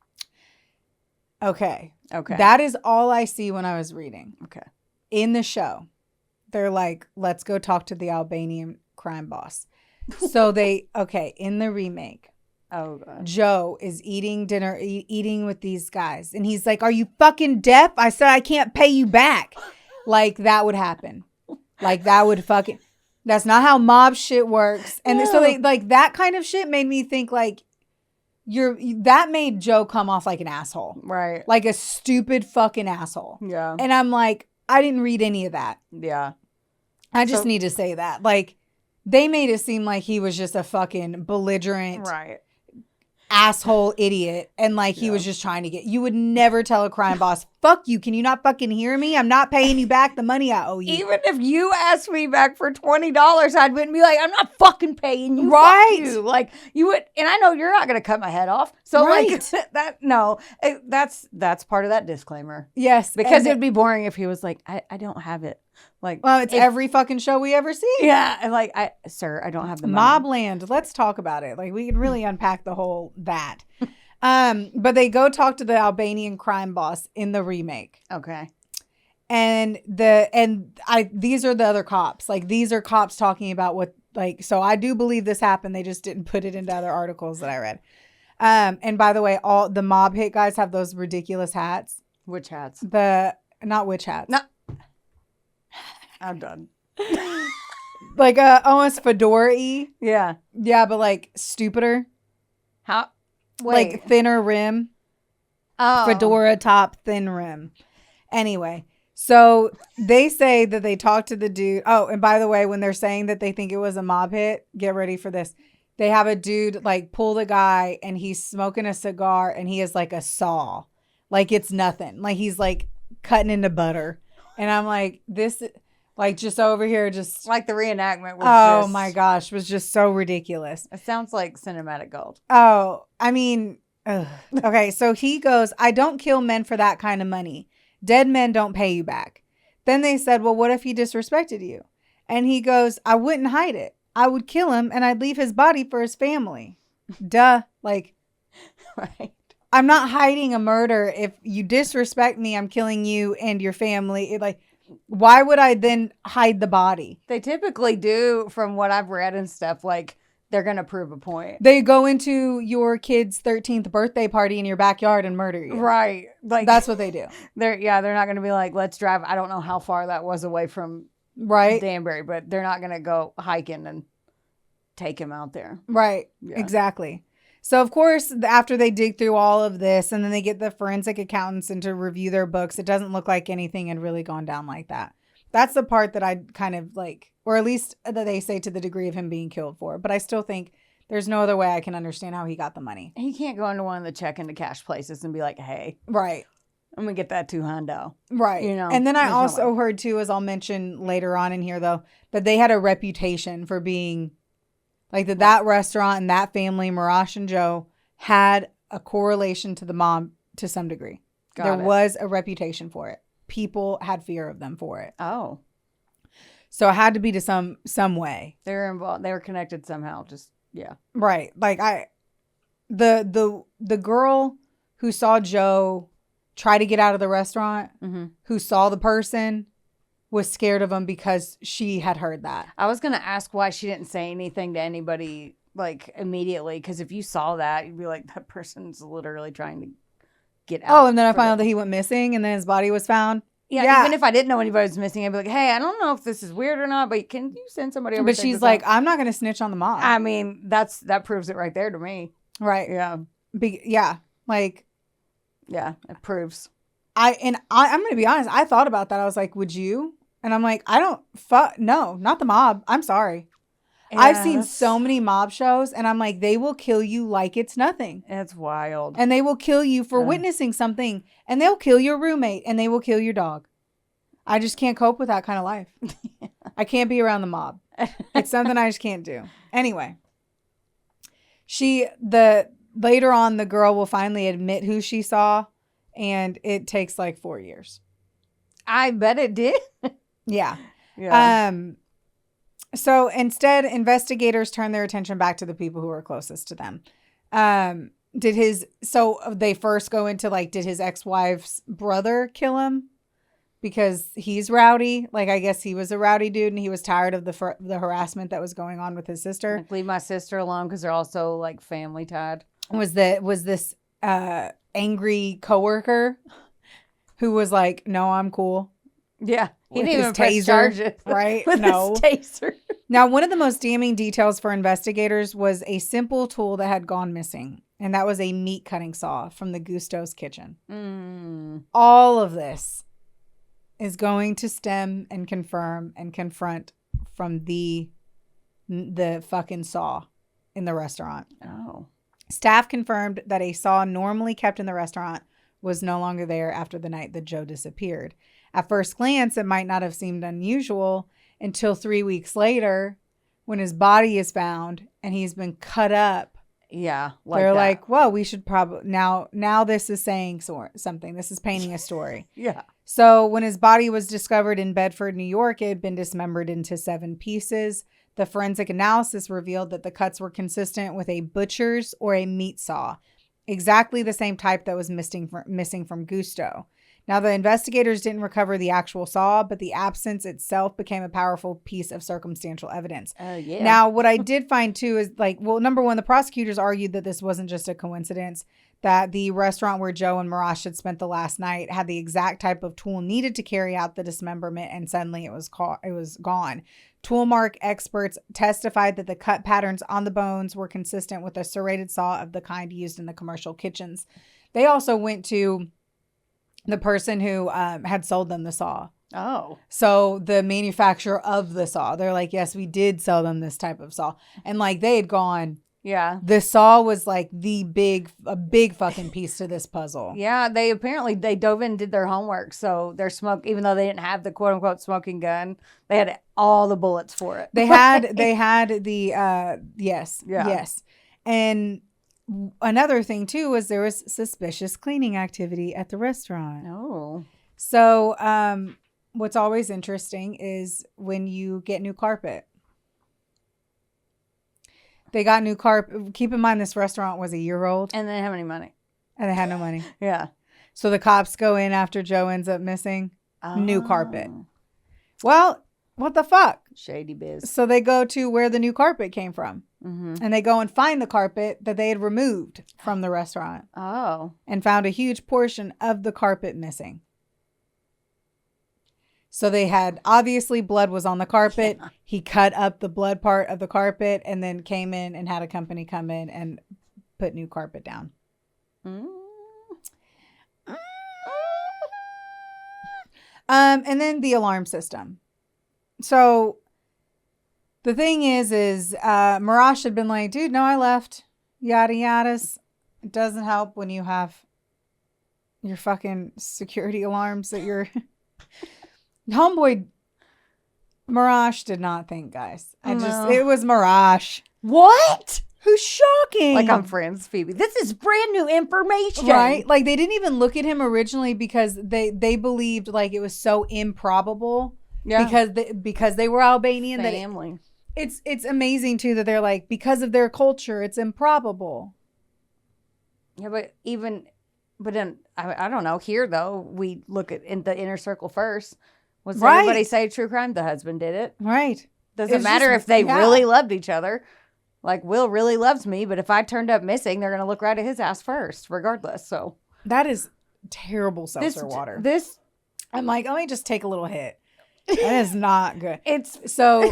Okay. Okay. That is all I see when I was reading. Okay. In the show, they're like, let's go talk to the Albanian crime boss. So in the remake, oh God. Joe is eating dinner, eating with these guys. And he's like, are you fucking deaf? I said, I can't pay you back. Like that would happen. Like that would fucking, that's not how mob shit works. And so they like that kind of shit made me think like, that made Joe come off like an asshole. Right. Like a stupid fucking asshole. Yeah. And I'm like, I didn't read any of that. Yeah. I just need to say that. Like, they made it seem like he was just a fucking belligerent asshole idiot. And like he was just trying to you would never tell a crime boss, fuck you. Can you not fucking hear me? I'm not paying you back the money I owe you. Even if you asked me back for $20, I wouldn't be like, I'm not fucking paying you. Right. Fuck you. Like you would, and I know you're not going to cut my head off. So like that's part of that disclaimer. Yes. Because it would be boring if he was like, I don't have it. Like, well, it's every fucking show we ever see. Yeah. And like, sir, I don't have the money. Mobland. Let's talk about it. Like we can really unpack the whole that. But they go talk to the Albanian crime boss in the remake. Okay. And these are the other cops. Like these are cops talking about what like, so I do believe this happened. They just didn't put it into other articles that I read. And by the way, all the mob hit guys have those ridiculous hats. Which hats? Not witch hats. No. I'm done. Like almost fedora-y. Yeah. Yeah, but like stupider. How? Wait. Like thinner rim. Oh. Fedora top, thin rim. Anyway, so they say that they talked to the dude. Oh, and by the way, when they're saying that they think it was a mob hit, get ready for this. They have a dude like pull the guy and he's smoking a cigar and he has like a saw. Like it's nothing. Like he's like cutting into butter. And I'm like, this... Like just over here, just like the reenactment was my gosh, was just so ridiculous. It sounds like cinematic gold. Oh, I mean, okay. So he goes, I don't kill men for that kind of money. Dead men don't pay you back. Then they said, well, what if he disrespected you? And he goes, I wouldn't hide it. I would kill him and I'd leave his body for his family. Duh. Like, right. I'm not hiding a murder. If you disrespect me, I'm killing you and your family. Why would I then hide the body? They typically do, from what I've read and stuff, like they're going to prove a point. They go into your kid's 13th birthday party in your backyard and murder you. Right. Like that's what they do. They're not going to be like, let's drive. I don't know how far that was away from Danbury, but they're not going to go hiking and take him out there. Right. Yeah. Exactly. So, of course, after they dig through all of this and then they get the forensic accountants in to review their books, it doesn't look like anything had really gone down like that. That's the part that I kind of like, or at least that they say to the degree of him being killed for. But I still think there's no other way I can understand how he got the money. He can't go into one of the check into cash places and be like, hey. Right. I'm going to get that $200. Right. You know, and then I also heard too, as I'll mention later on in here though, that they had a reputation for being like that restaurant and that family, Marash and Joe, had a correlation to the mom to some degree. There was a reputation for it. People had fear of them for it. Oh. So it had to be to some way. They were involved. They were connected somehow. Just, yeah. Right. Like the girl who saw Joe try to get out of the restaurant, who saw the person, was scared of him because she had heard that. I was going to ask why she didn't say anything to anybody like immediately. Because if you saw that, you'd be like, that person's literally trying to get out. Oh, and then I found out that he went missing and then his body was found. Yeah, even if I didn't know anybody was missing, I'd be like, hey, I don't know if this is weird or not, but can you send somebody over? But she's like, I'm not going to snitch on the mob. I mean, that proves it right there to me. Right. Yeah. Yeah. Like. Yeah, it proves. I'm going to be honest. I thought about that. I was like, would you? And I'm like, no, not the mob. I'm sorry. Yeah, I've seen so many mob shows and I'm like, they will kill you like it's nothing. It's wild. And they will kill you for witnessing something and they'll kill your roommate and they will kill your dog. I just can't cope with that kind of life. I can't be around the mob. It's something I just can't do. Anyway, later on, the girl will finally admit who she saw and it takes like 4 years. I bet it did. Yeah. So instead, investigators turn their attention back to the people who were closest to them. So they first go into like, did his ex-wife's brother kill him? Because he's rowdy. Like, I guess he was a rowdy dude and he was tired of the harassment that was going on with his sister. Like, leave my sister alone because they're also like family tied. Was this angry coworker who was like, no, I'm cool. Yeah. He With didn't his even press charges. Right? With No. his taser. Now, one of the most damning details for investigators was a simple tool that had gone missing. And that was a meat cutting saw from the Gusto's kitchen. All of this is going to stem and confirm and confront from the fucking saw in the restaurant. Oh. Staff confirmed that a saw normally kept in the restaurant was no longer there after the night that Joe disappeared. At first glance, it might not have seemed unusual until 3 weeks later when his body is found and he's been cut up. Yeah. They're like, well, we should probably now this is saying something. This is painting a story. Yeah. So when his body was discovered in Bedford, New York, it had been dismembered into 7 pieces. The forensic analysis revealed that the cuts were consistent with a butcher's or a meat saw, exactly the same type that was missing from Gusto. Now, the investigators didn't recover the actual saw, but the absence itself became a powerful piece of circumstantial evidence. Yeah. Now, what I did find, too, is number one, the prosecutors argued that this wasn't just a coincidence, that the restaurant where Joe and Marash had spent the last night had the exact type of tool needed to carry out the dismemberment, and suddenly it was gone. Toolmark experts testified that the cut patterns on the bones were consistent with a serrated saw of the kind used in the commercial kitchens. They also went to the person who had sold them the saw. Oh. So the manufacturer of the saw, they're like, yes, we did sell them this type of saw. And like they had gone. Yeah. The saw was like a big fucking piece to this puzzle. Yeah. They dove in and did their homework. So their even though they didn't have the quote unquote smoking gun, they had all the bullets for it. They had the, yes. Yeah. Yes. And another thing too was there was suspicious cleaning activity at the restaurant. Oh. So what's always interesting is when you get new carpet. They got new carpet. Keep in mind this restaurant was a year old. And they didn't have any money. And they had no money. Yeah. So the cops go in after Joe ends up missing. Oh. New carpet. Well, what the fuck? Shady biz. So they go to where the new carpet came from. Mm-hmm. And they go and find the carpet that they had removed from the restaurant. Oh. And found a huge portion of the carpet missing. So they had, obviously blood was on the carpet. Yeah. He cut up the blood part of the carpet and then came in and had a company come in and put new carpet down. And then the alarm system. So the thing is Marash had been like, dude, no, I left. Yada yadas. It doesn't help when you have your fucking security alarms that you're... Homeboy Marash did not think, guys. It was Marash. What? Who's shocking? Like, I'm friends, Phoebe. This is brand new information. Right? Like, they didn't even look at him originally because they believed, like, it was so improbable. Yeah. Because they were Albanian. Family. That it's amazing, too, that they're like, because of their culture, it's improbable. Yeah, but I don't know. Here, though, we look at in the inner circle first. What's Right. everybody say? True crime. The husband did it. Right. Doesn't It's matter just- if they yeah. really loved each other. Like, Will really loves me, but if I turned up missing, they're going to look right at his ass first, regardless. So That is terrible seltzer water. This, I'm like, let me just take a little hit. That is not good. it's So,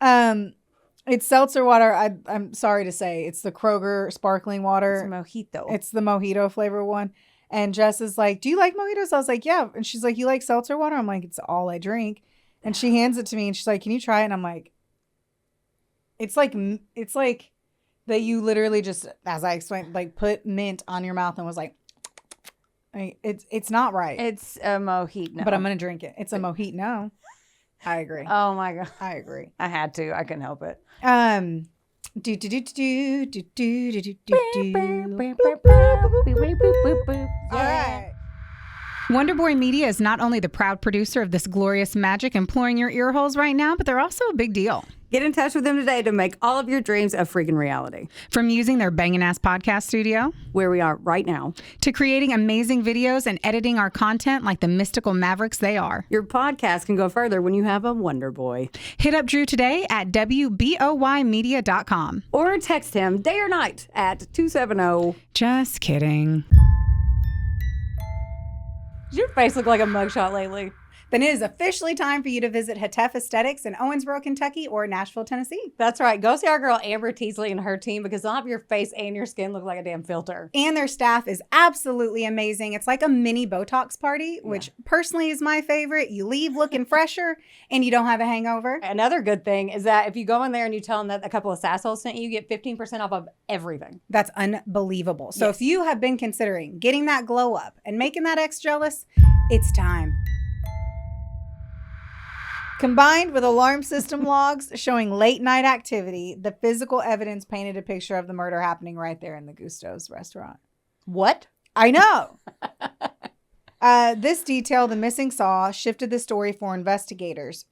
it's seltzer water. I'm sorry to say, it's the Kroger sparkling it's a water. mojito. It's the mojito flavor one. And Jess is like, do you like mojitos? I was like, yeah. And she's like, you like seltzer water? I'm like, it's all I drink. And she hands it to me and she's like, can you try it? And I'm like, it's like that you literally just, as I explained, like put mint on your mouth and was like, it's not right. It's a mojito. But I'm going to drink it. It's a mojito. No, I agree. Oh my God. I agree. I had to. I couldn't help it. Do do do do do do do do do. All right. Wonderboy Media is not only the proud producer of this glorious magic employing your ear holes right now, but they're also a big deal. Get in touch with them today to make all of your dreams a freaking reality. From using their bangin' ass podcast studio, Where we are right now. to creating amazing videos and editing our content like the mystical mavericks they are. Your podcast can go further when you have a Wonder Boy. Hit up Drew today at wboymedia.com. Or text him day or night at 270. Just kidding. Does your face look like a mugshot lately? Then it is officially time for you to visit Hetef Aesthetics in Owensboro, Kentucky or Nashville, Tennessee. That's right. Go see our girl Amber Teasley and her team because they'll have your face and your skin look like a damn filter. And their staff is absolutely amazing. It's like a mini Botox party, which personally is my favorite. You leave looking fresher and you don't have a hangover. Another good thing is that if you go in there and you tell them that a couple of Sassholes sent you, you get 15% off of everything. That's unbelievable. So Yes. if you have been considering getting that glow up and making that ex jealous, it's time. Combined with alarm system logs showing late night activity, the physical evidence painted a picture of the murder happening right there in the Gusto's restaurant. What? I know. This detail, the missing saw, shifted the story for investigators.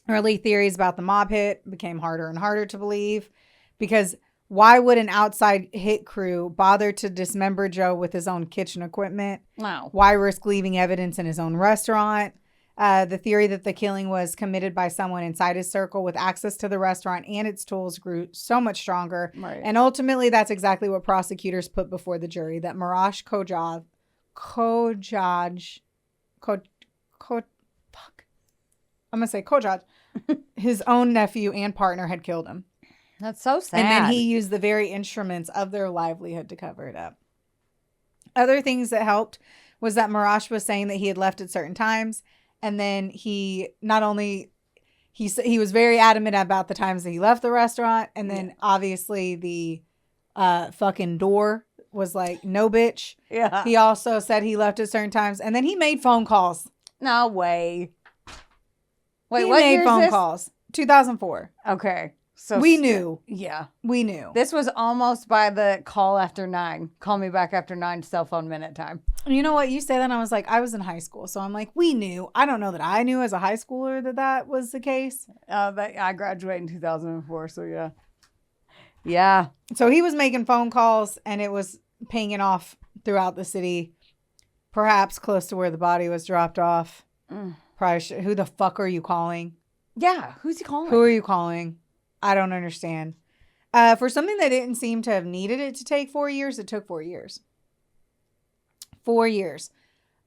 Early theories about the mob hit became harder and harder to believe because why would an outside hit crew bother to dismember Joe with his own kitchen equipment? Wow. Why risk leaving evidence in his own restaurant? The theory that the killing was committed by someone inside his circle with access to the restaurant and its tools grew so much stronger. Right. And ultimately, that's exactly what prosecutors put before the jury, that Marash Gojcaj, his own nephew and partner had killed him. That's so sad. And then he used the very instruments of their livelihood to cover it up. Other things that helped was that Marash was saying that he had left at certain times. And then he was very adamant about the times that he left the restaurant. And then obviously the fucking door was like, no, bitch. Yeah. He also said he left at certain times. And then he made phone calls. No way. Wait, He what made year is phone this? calls. 2004. Okay. So We knew. Yeah. We knew. This was almost by the call after 9. Call me back after 9 cell phone minute time. You know what? You say that, and I was like, I was in high school. So I'm like, we knew. I don't know that I knew as a high schooler that that was the case. I graduated in 2004, so yeah. Yeah. So he was making phone calls, and it was pinging off throughout the city, perhaps close to where the body was dropped off. Probably who the fuck are you calling? Yeah. Who's he calling? Who are you calling? I don't understand. For something that didn't seem to have needed it to take 4 years, it took 4 years. 4 years.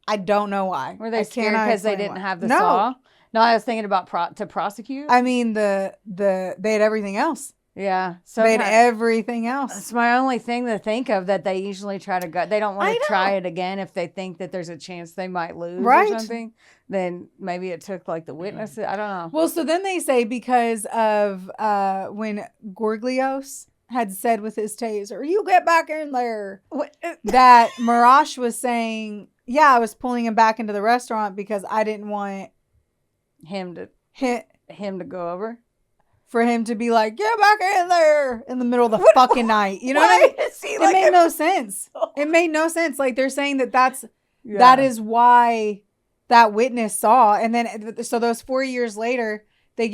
I don't know why. Were they I scared cannot because they explain didn't why. have the No. saw? No, I was thinking about to prosecute. I mean, they had everything else. Yeah. So They had everything else. that's my only thing to think of, that they usually try to go. They don't want I to know. try it again if they think that there's a chance they might lose Right. or something. Then maybe it took like the witnesses. I don't know. Well, so then they say because of when Gorglios had said with his taser, "You get back in there," that Marash was saying, "Yeah, I was pulling him back into the restaurant because I didn't want him to him to go over. for him to be like, get back in there in the middle of the fucking night." You know what I mean? It made no sense. It made no sense. Like they're saying that is why that witness saw. And then, so those 4 years later, they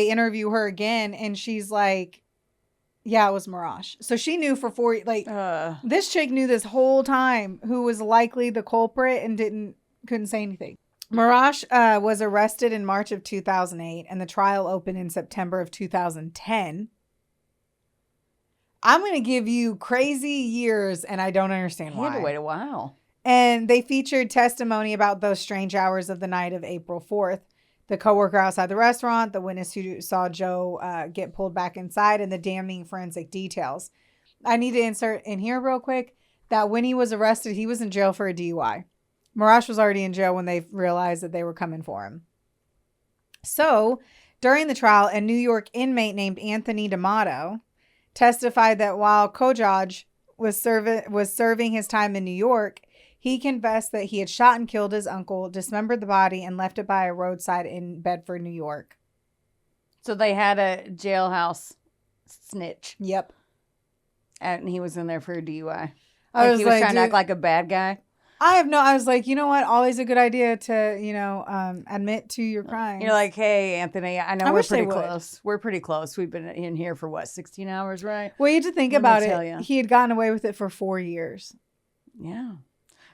interview her again, and she's like, yeah, it was Marash. So she knew for 4, like, this chick knew this whole time who was likely the culprit and couldn't say anything. Marash was arrested in March of 2008, and the trial opened in September of 2010. I'm going to give you crazy years, and I don't understand He why. had to wait a while. And they featured testimony about those strange hours of the night of April 4th. The coworker outside the restaurant, the witness who saw Joe get pulled back inside, and the damning forensic details. I need to insert in here real quick that when he was arrested, he was in jail for a DUI. Marash was already in jail when they realized that they were coming for him. So, during the trial, a New York inmate named Anthony D'Amato testified that while Gojcaj was serving his time in New York, he confessed that he had shot and killed his uncle, dismembered the body, and left it by a roadside in Bedford, New York. So they had a jailhouse snitch. Yep. And he was in there for a DUI. I was he was like, trying to act like a bad guy. I was like, you know what? Always a good idea to, admit to your crimes. You're like, hey, Anthony, I know I we're wish they pretty would. close. We're pretty close. We've been in here for 16 hours, right? Well, you have to think Let me about tell it. ya. He had gotten away with it for 4 years. Yeah.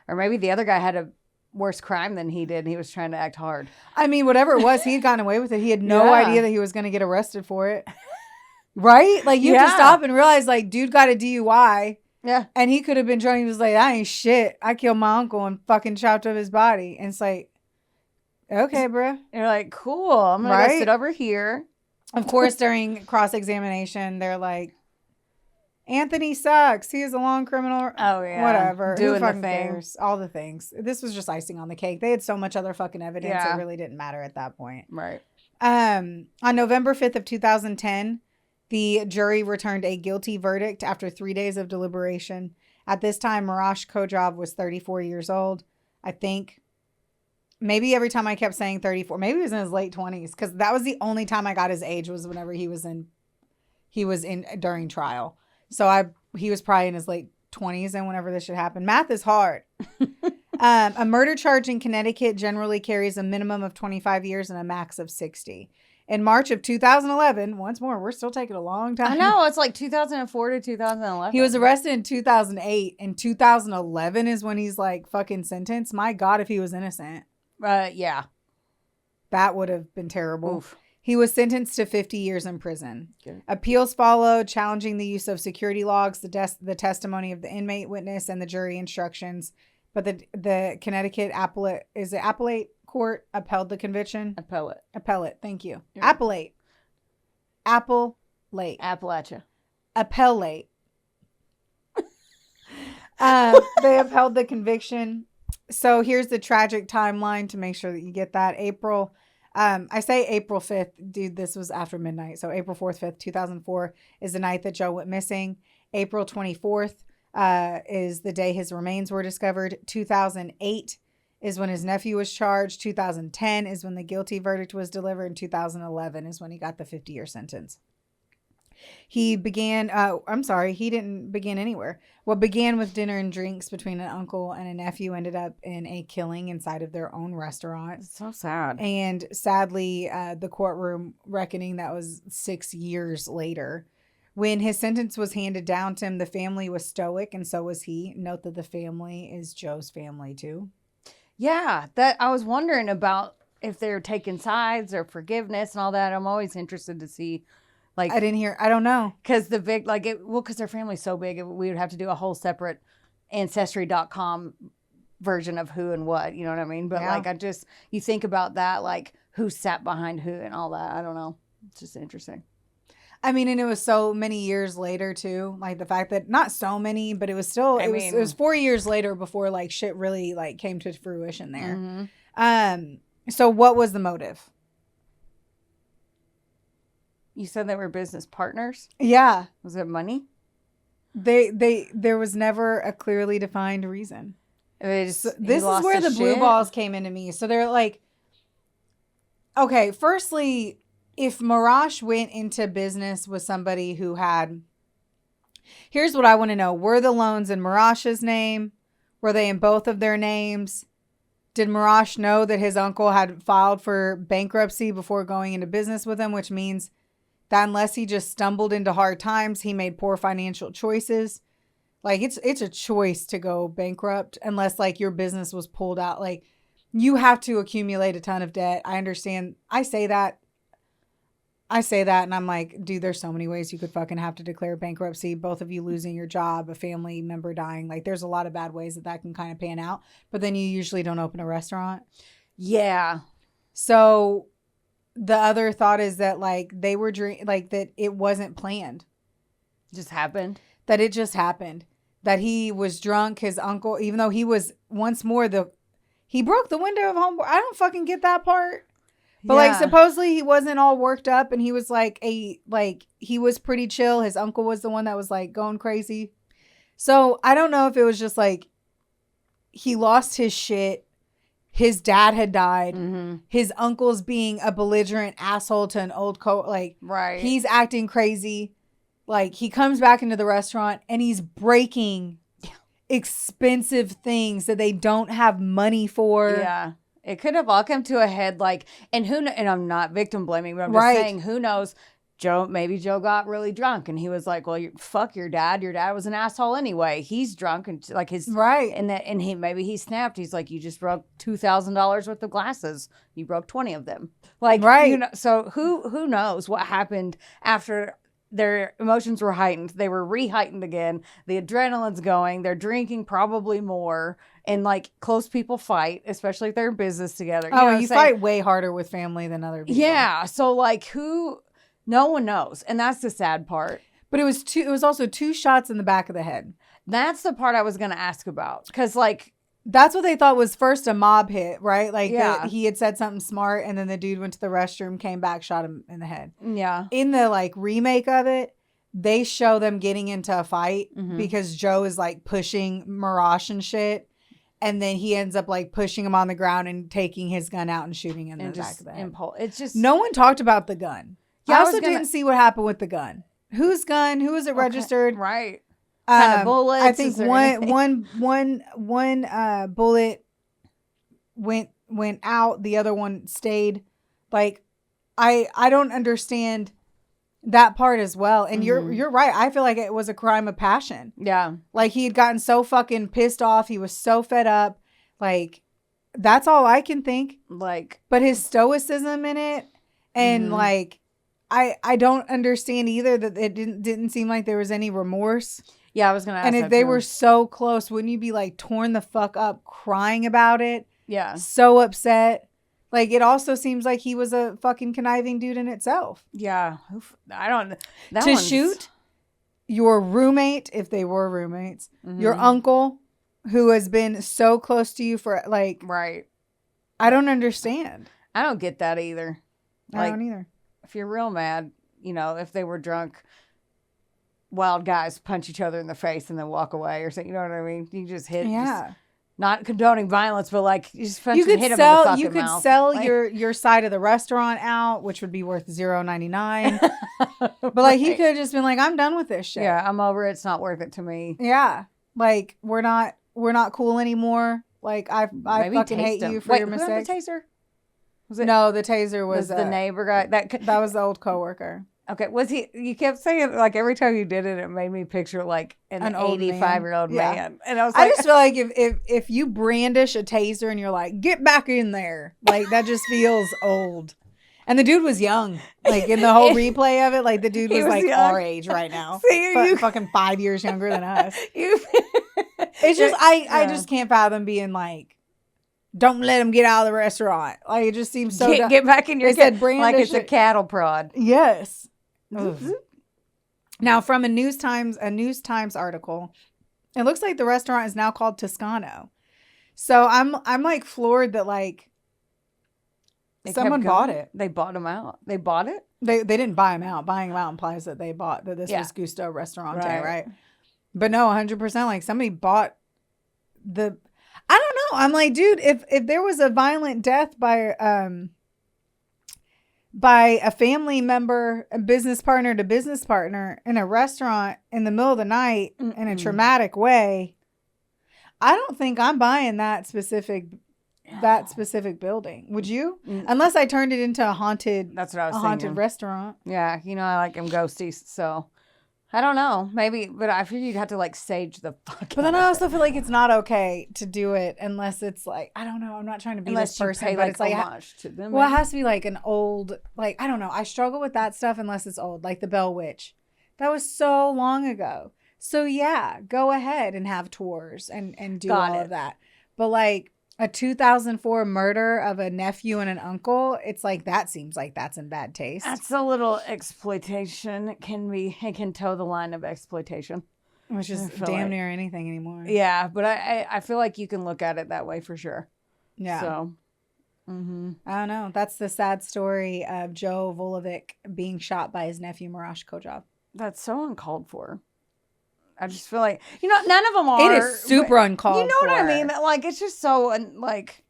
Or maybe the other guy had a worse crime than he did. And he was trying to act hard. I mean, whatever it was, he had gotten away with it. He had no Yeah. idea that he was going to get arrested for it. Right? Like, you have to Yeah. stop and realize, like, dude got a DUI. Yeah. And he could have been drunk. He was like, I ain't shit. I killed my uncle and fucking chopped up his body. And it's like, okay, bro. You're like, cool. I'm going to Right? go sit over here. Of course, during cross-examination, they're like, Anthony sucks. He is a long criminal. Oh, yeah. Whatever. Who Doing the fucking thing. cares? All the things. This was just icing on the cake. They had so much other fucking evidence. Yeah. It really didn't matter at that point. Right. On November 5th of 2010, the jury returned a guilty verdict after 3 days of deliberation. At this time, Marash Gojcaj was 34 years old. I think maybe every time I kept saying 34, maybe he was in his late 20s, because that was the only time I got his age was whenever he was in during trial. So he was probably in his late 20s and whenever this should happen. Math is hard. A murder charge in Connecticut generally carries a minimum of 25 years and a max of 60. In March of 2011, once more, we're still taking a long time. I know. It's like 2004 to 2011. He was arrested in 2008, and 2011 is when he's like fucking sentenced. My God, if he was innocent, Yeah. that would have been terrible. Oof. He was sentenced to 50 years in prison. Good. Appeals followed, challenging the use of security logs, the testimony of the inmate witness, and the jury instructions. But the Connecticut appellate court upheld the conviction. Appellate. Thank you. Yeah. Appellate. Appalachia. Appellate. They upheld the conviction. So here's the tragic timeline to make sure that you get that. I say April 5th. Dude, this was after midnight. So April 4th, 5th, 2004 is the night that Joe went missing. April 24th is the day his remains were discovered. 2008 is when his nephew was charged. 2010 is when the guilty verdict was delivered. And 2011 is when he got the 50-year sentence. He began, he didn't begin anywhere. What began with dinner and drinks between an uncle and a nephew ended up in a killing inside of their own restaurant. It's so sad. And sadly, the courtroom reckoning, that was 6 years later. When his sentence was handed down to him, the family was stoic, and so was he. Note that the family is Joe's family, too. Yeah, that I was wondering about if they're taking sides or forgiveness and all that. I'm always interested to see, like, I don't know. because because their family's so big, we would have to do a whole separate ancestry.com version of who and what, you know what I mean? But Yeah. you think about that, like who sat behind who and all that. I don't know. It's just interesting. I mean, and it was so many years later too. Like the fact that not so many, but it was still it was 4 years later before like shit really like came to fruition there. Mm-hmm. So what was the motive? You said they were business partners. Yeah, Was it money? there was never a clearly defined reason. This This is where the blue balls came into me. So they're like, okay, firstly, if Marash went into business with somebody who had, here's what I want to know. Were the loans in Marash's name? Were they in both of their names? Did Marash know that his uncle had filed for bankruptcy before going into business with him, which means that unless he just stumbled into hard times, he made poor financial choices. Like it's a choice to go bankrupt unless like your business was pulled out. Like you have to accumulate a ton of debt. I understand. I say that and I'm like, dude, there's so many ways you could fucking have to declare bankruptcy. Both of you losing your job, a family member dying. Like, there's a lot of bad ways that can kind of pan out. But then you usually don't open a restaurant. Yeah. So the other thought is that, like, they were that it wasn't planned. Just happened. That it just happened. That he was drunk. His uncle, even though he was once more he broke the window of home. I don't fucking get that part. But like, supposedly he wasn't all worked up, and he was he was pretty chill. His uncle was the one that was like going crazy. So I don't know if it was just like he lost his shit. His dad had died. Mm-hmm. His uncle's being a belligerent asshole to an old right. He's acting crazy. Like, he comes back into the restaurant and he's breaking expensive things that they don't have money for. Yeah. It could have all come to a head, like, and I'm not victim blaming, but I'm just saying, who knows? Maybe Joe got really drunk and he was like, well, fuck your dad. Your dad was an asshole anyway. He's drunk and like his, right. And maybe he snapped. He's like, you just broke $2,000 worth of glasses. You broke 20 of them. Like, right. So who knows what happened after their emotions were heightened. They were re-heightened again. The adrenaline's going. They're drinking probably more. And like, close people fight, especially if they're in business together. You fight way harder with family than other people. Yeah. So like, no one knows. And that's the sad part. But it was also 2 shots in the back of the head. That's the part I was going to ask about. Because like, that's what they thought was first a mob hit, right? Like, he had said something smart, and then the dude went to the restroom, came back, shot him in the head. Yeah. In the like remake of it, they show them getting into a fight because Joe is like pushing Marash and shit. And then he ends up like pushing him on the ground and taking his gun out and shooting him in the back of the head. It's just, no one talked about the gun. Yeah, I also didn't see what happened with the gun. Whose gun? Who was it registered? Right. Kind of bullets. I think one bullet went out. The other one stayed. Like, I don't understand that part as well. And you're right. I feel like it was a crime of passion. Yeah. Like, he had gotten so fucking pissed off. He was so fed up. Like, that's all I can think. Like, but his stoicism in it, and like, I don't understand either that it didn't seem like there was any remorse. Yeah, I was gonna ask. And if they were so close, wouldn't you be like torn the fuck up, crying about it? Yeah. So upset. Like, it also seems like he was a fucking conniving dude in itself. Yeah. I don't. To shoot your roommate, if they were roommates, your uncle, who has been so close to you for like. Right. I don't understand. I don't get that either. I don't either. If you're real mad, if they were drunk, wild guys punch each other in the face and then walk away or something. You know what I mean? You just hit. Yeah. Not condoning violence, but like you just punch hit him in the fucking mouth. You could sell your side of the restaurant out, which would be worth $0.99. But like, he could have just been like, I'm done with this shit. Yeah, I'm over it. It's not worth it to me. Yeah. Like, we're not cool anymore. Like, I fucking hate you for your mistake. Who had the taser? No, the taser was the neighbor guy. That was the old coworker. Okay, was he? You kept saying, like, every time you did it, it made me picture like an 85-year-old man. And I was like, I just feel like if you brandish a taser and you're like, get back in there, like, that just feels old. And the dude was young, like, in the whole replay of it, like, the dude was like young. Our age right now. See, fucking 5 years younger than us. It's just I just can't fathom being like, don't let him get out of the restaurant. Like, it just seems so. Get back in your. Said brandish like it's a cattle prod. Yes. Now, from a News Times article, it looks like the restaurant is now called Toscano. So I'm like floored that like someone bought it. They bought them out. They bought it. They didn't buy them out. Buying them out implies that they bought that this was Gusto Restaurante, right? But no, 100%. Like, somebody bought the. I don't know. I'm like, dude, if there was a violent death by a family member, a business partner to business partner in a restaurant in the middle of the night in a traumatic way, I don't think I'm buying that specific building. Would you? Unless I turned it into a haunted. That's what I was thinking. Haunted restaurant. Yeah, I like them ghosties, so I don't know. Maybe, but I feel you'd have to like sage the fuck. But then I also feel like it's not okay to do it unless it's like, I don't know. I'm not trying to be unless this you person, pay but like it's like, homage to them. well, it has to be like an old, like, I don't know. I struggle with that stuff unless it's old, like the Bell Witch. That was so long ago. So yeah, go ahead and have tours and do Got all it. of that. But like a 2004 murder of a nephew and an uncle, it's like that seems like that's in bad taste. That's a little exploitation. It can toe the line of exploitation. Which is I feel damn like- near anything anymore. Yeah, but I feel like you can look at it that way for sure. Yeah. So, I don't know. That's the sad story of Joe Vulevic being shot by his nephew Marash Gojcaj. that's so uncalled for. I just feel like, none of them are. It is super but uncalled You know what I for. mean? Like, it's just so, like,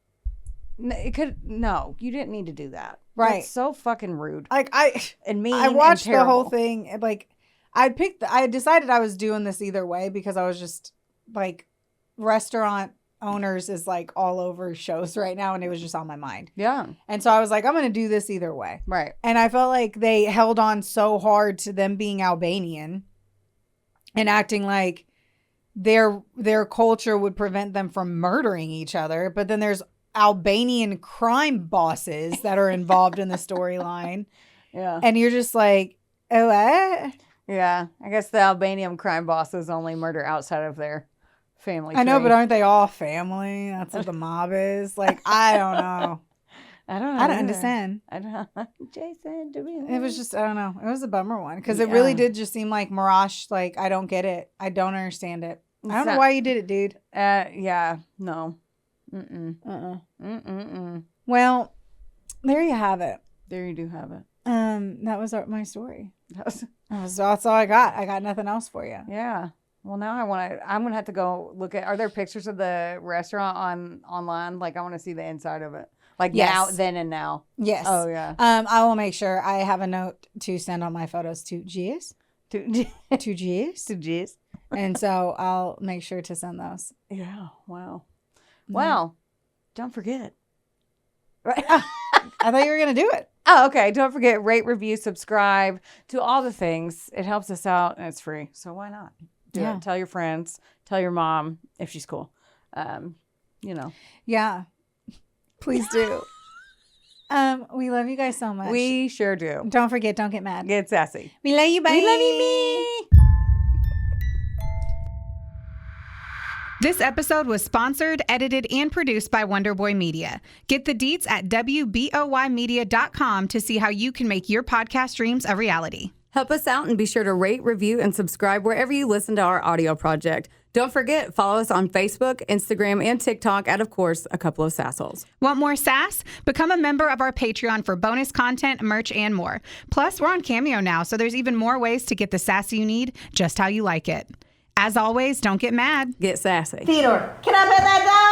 no, you didn't need to do that. Right. It's so fucking rude Like and mean I watched and the whole terrible. thing. And like I decided I was doing this either way because I was just like restaurant owners is like all over shows right now, and it was just on my mind. Yeah, And so I was like, I'm going to do this either way. right. And I felt like they held on so hard to them being Albanian and acting like their culture would prevent them from murdering each other. But then there's Albanian crime bosses that are involved in the storyline. Yeah. And you're just like, oh, what? Yeah. I guess the Albanian crime bosses only murder outside of their family I know, tree. but aren't they all family? That's what the mob is. Like, I don't know. I don't know. I don't either. understand. I don't know. Jason, do we? It was just, I don't know. It was a bummer one because it really Yeah. did just seem like Marash, like, I don't get it. I don't understand it. I don't know not- why you did it, dude. Yeah. No. Mm-mm. Uh-uh. Mm-mm. Well, there you have it. There you do have it. That was my story. That was- That's all I got. I got nothing else for you. yeah. Well, now I'm going to have to go look at, are there pictures of the restaurant online? Like, I want to see the inside of it. Like now, Yes. then and now. Yes. Oh, yeah. I will make sure I have a note to send all my photos to G's. To To G's. G's. And so I'll make sure to send those. Yeah. Wow. Mm. Well, don't forget. Right. I thought you were going to do it. Oh, okay. Don't forget, rate, review, subscribe, do all the things. It helps us out and it's free. So why not? Do Yeah. it. Tell your friends. Tell your mom if she's cool. Yeah. Please do. We love you guys so much. We sure do. Don't forget, don't get mad. Get sassy. We love you, bye. We love you, me. This episode was sponsored, edited, and produced by Wonderboy Media. Get the deets at WBOYmedia.com to see how you can make your podcast dreams a reality. Help us out and be sure to rate, review, and subscribe wherever you listen to our audio project. Don't forget, follow us on Facebook, Instagram, and TikTok at, of course, a couple of Sassholes. Want more sass? Become a member of our Patreon for bonus content, merch, and more. Plus, we're on Cameo now, so there's even more ways to get the sass you need just how you like it. As always, don't get mad. Get sassy. Theodore, can I pet that dog?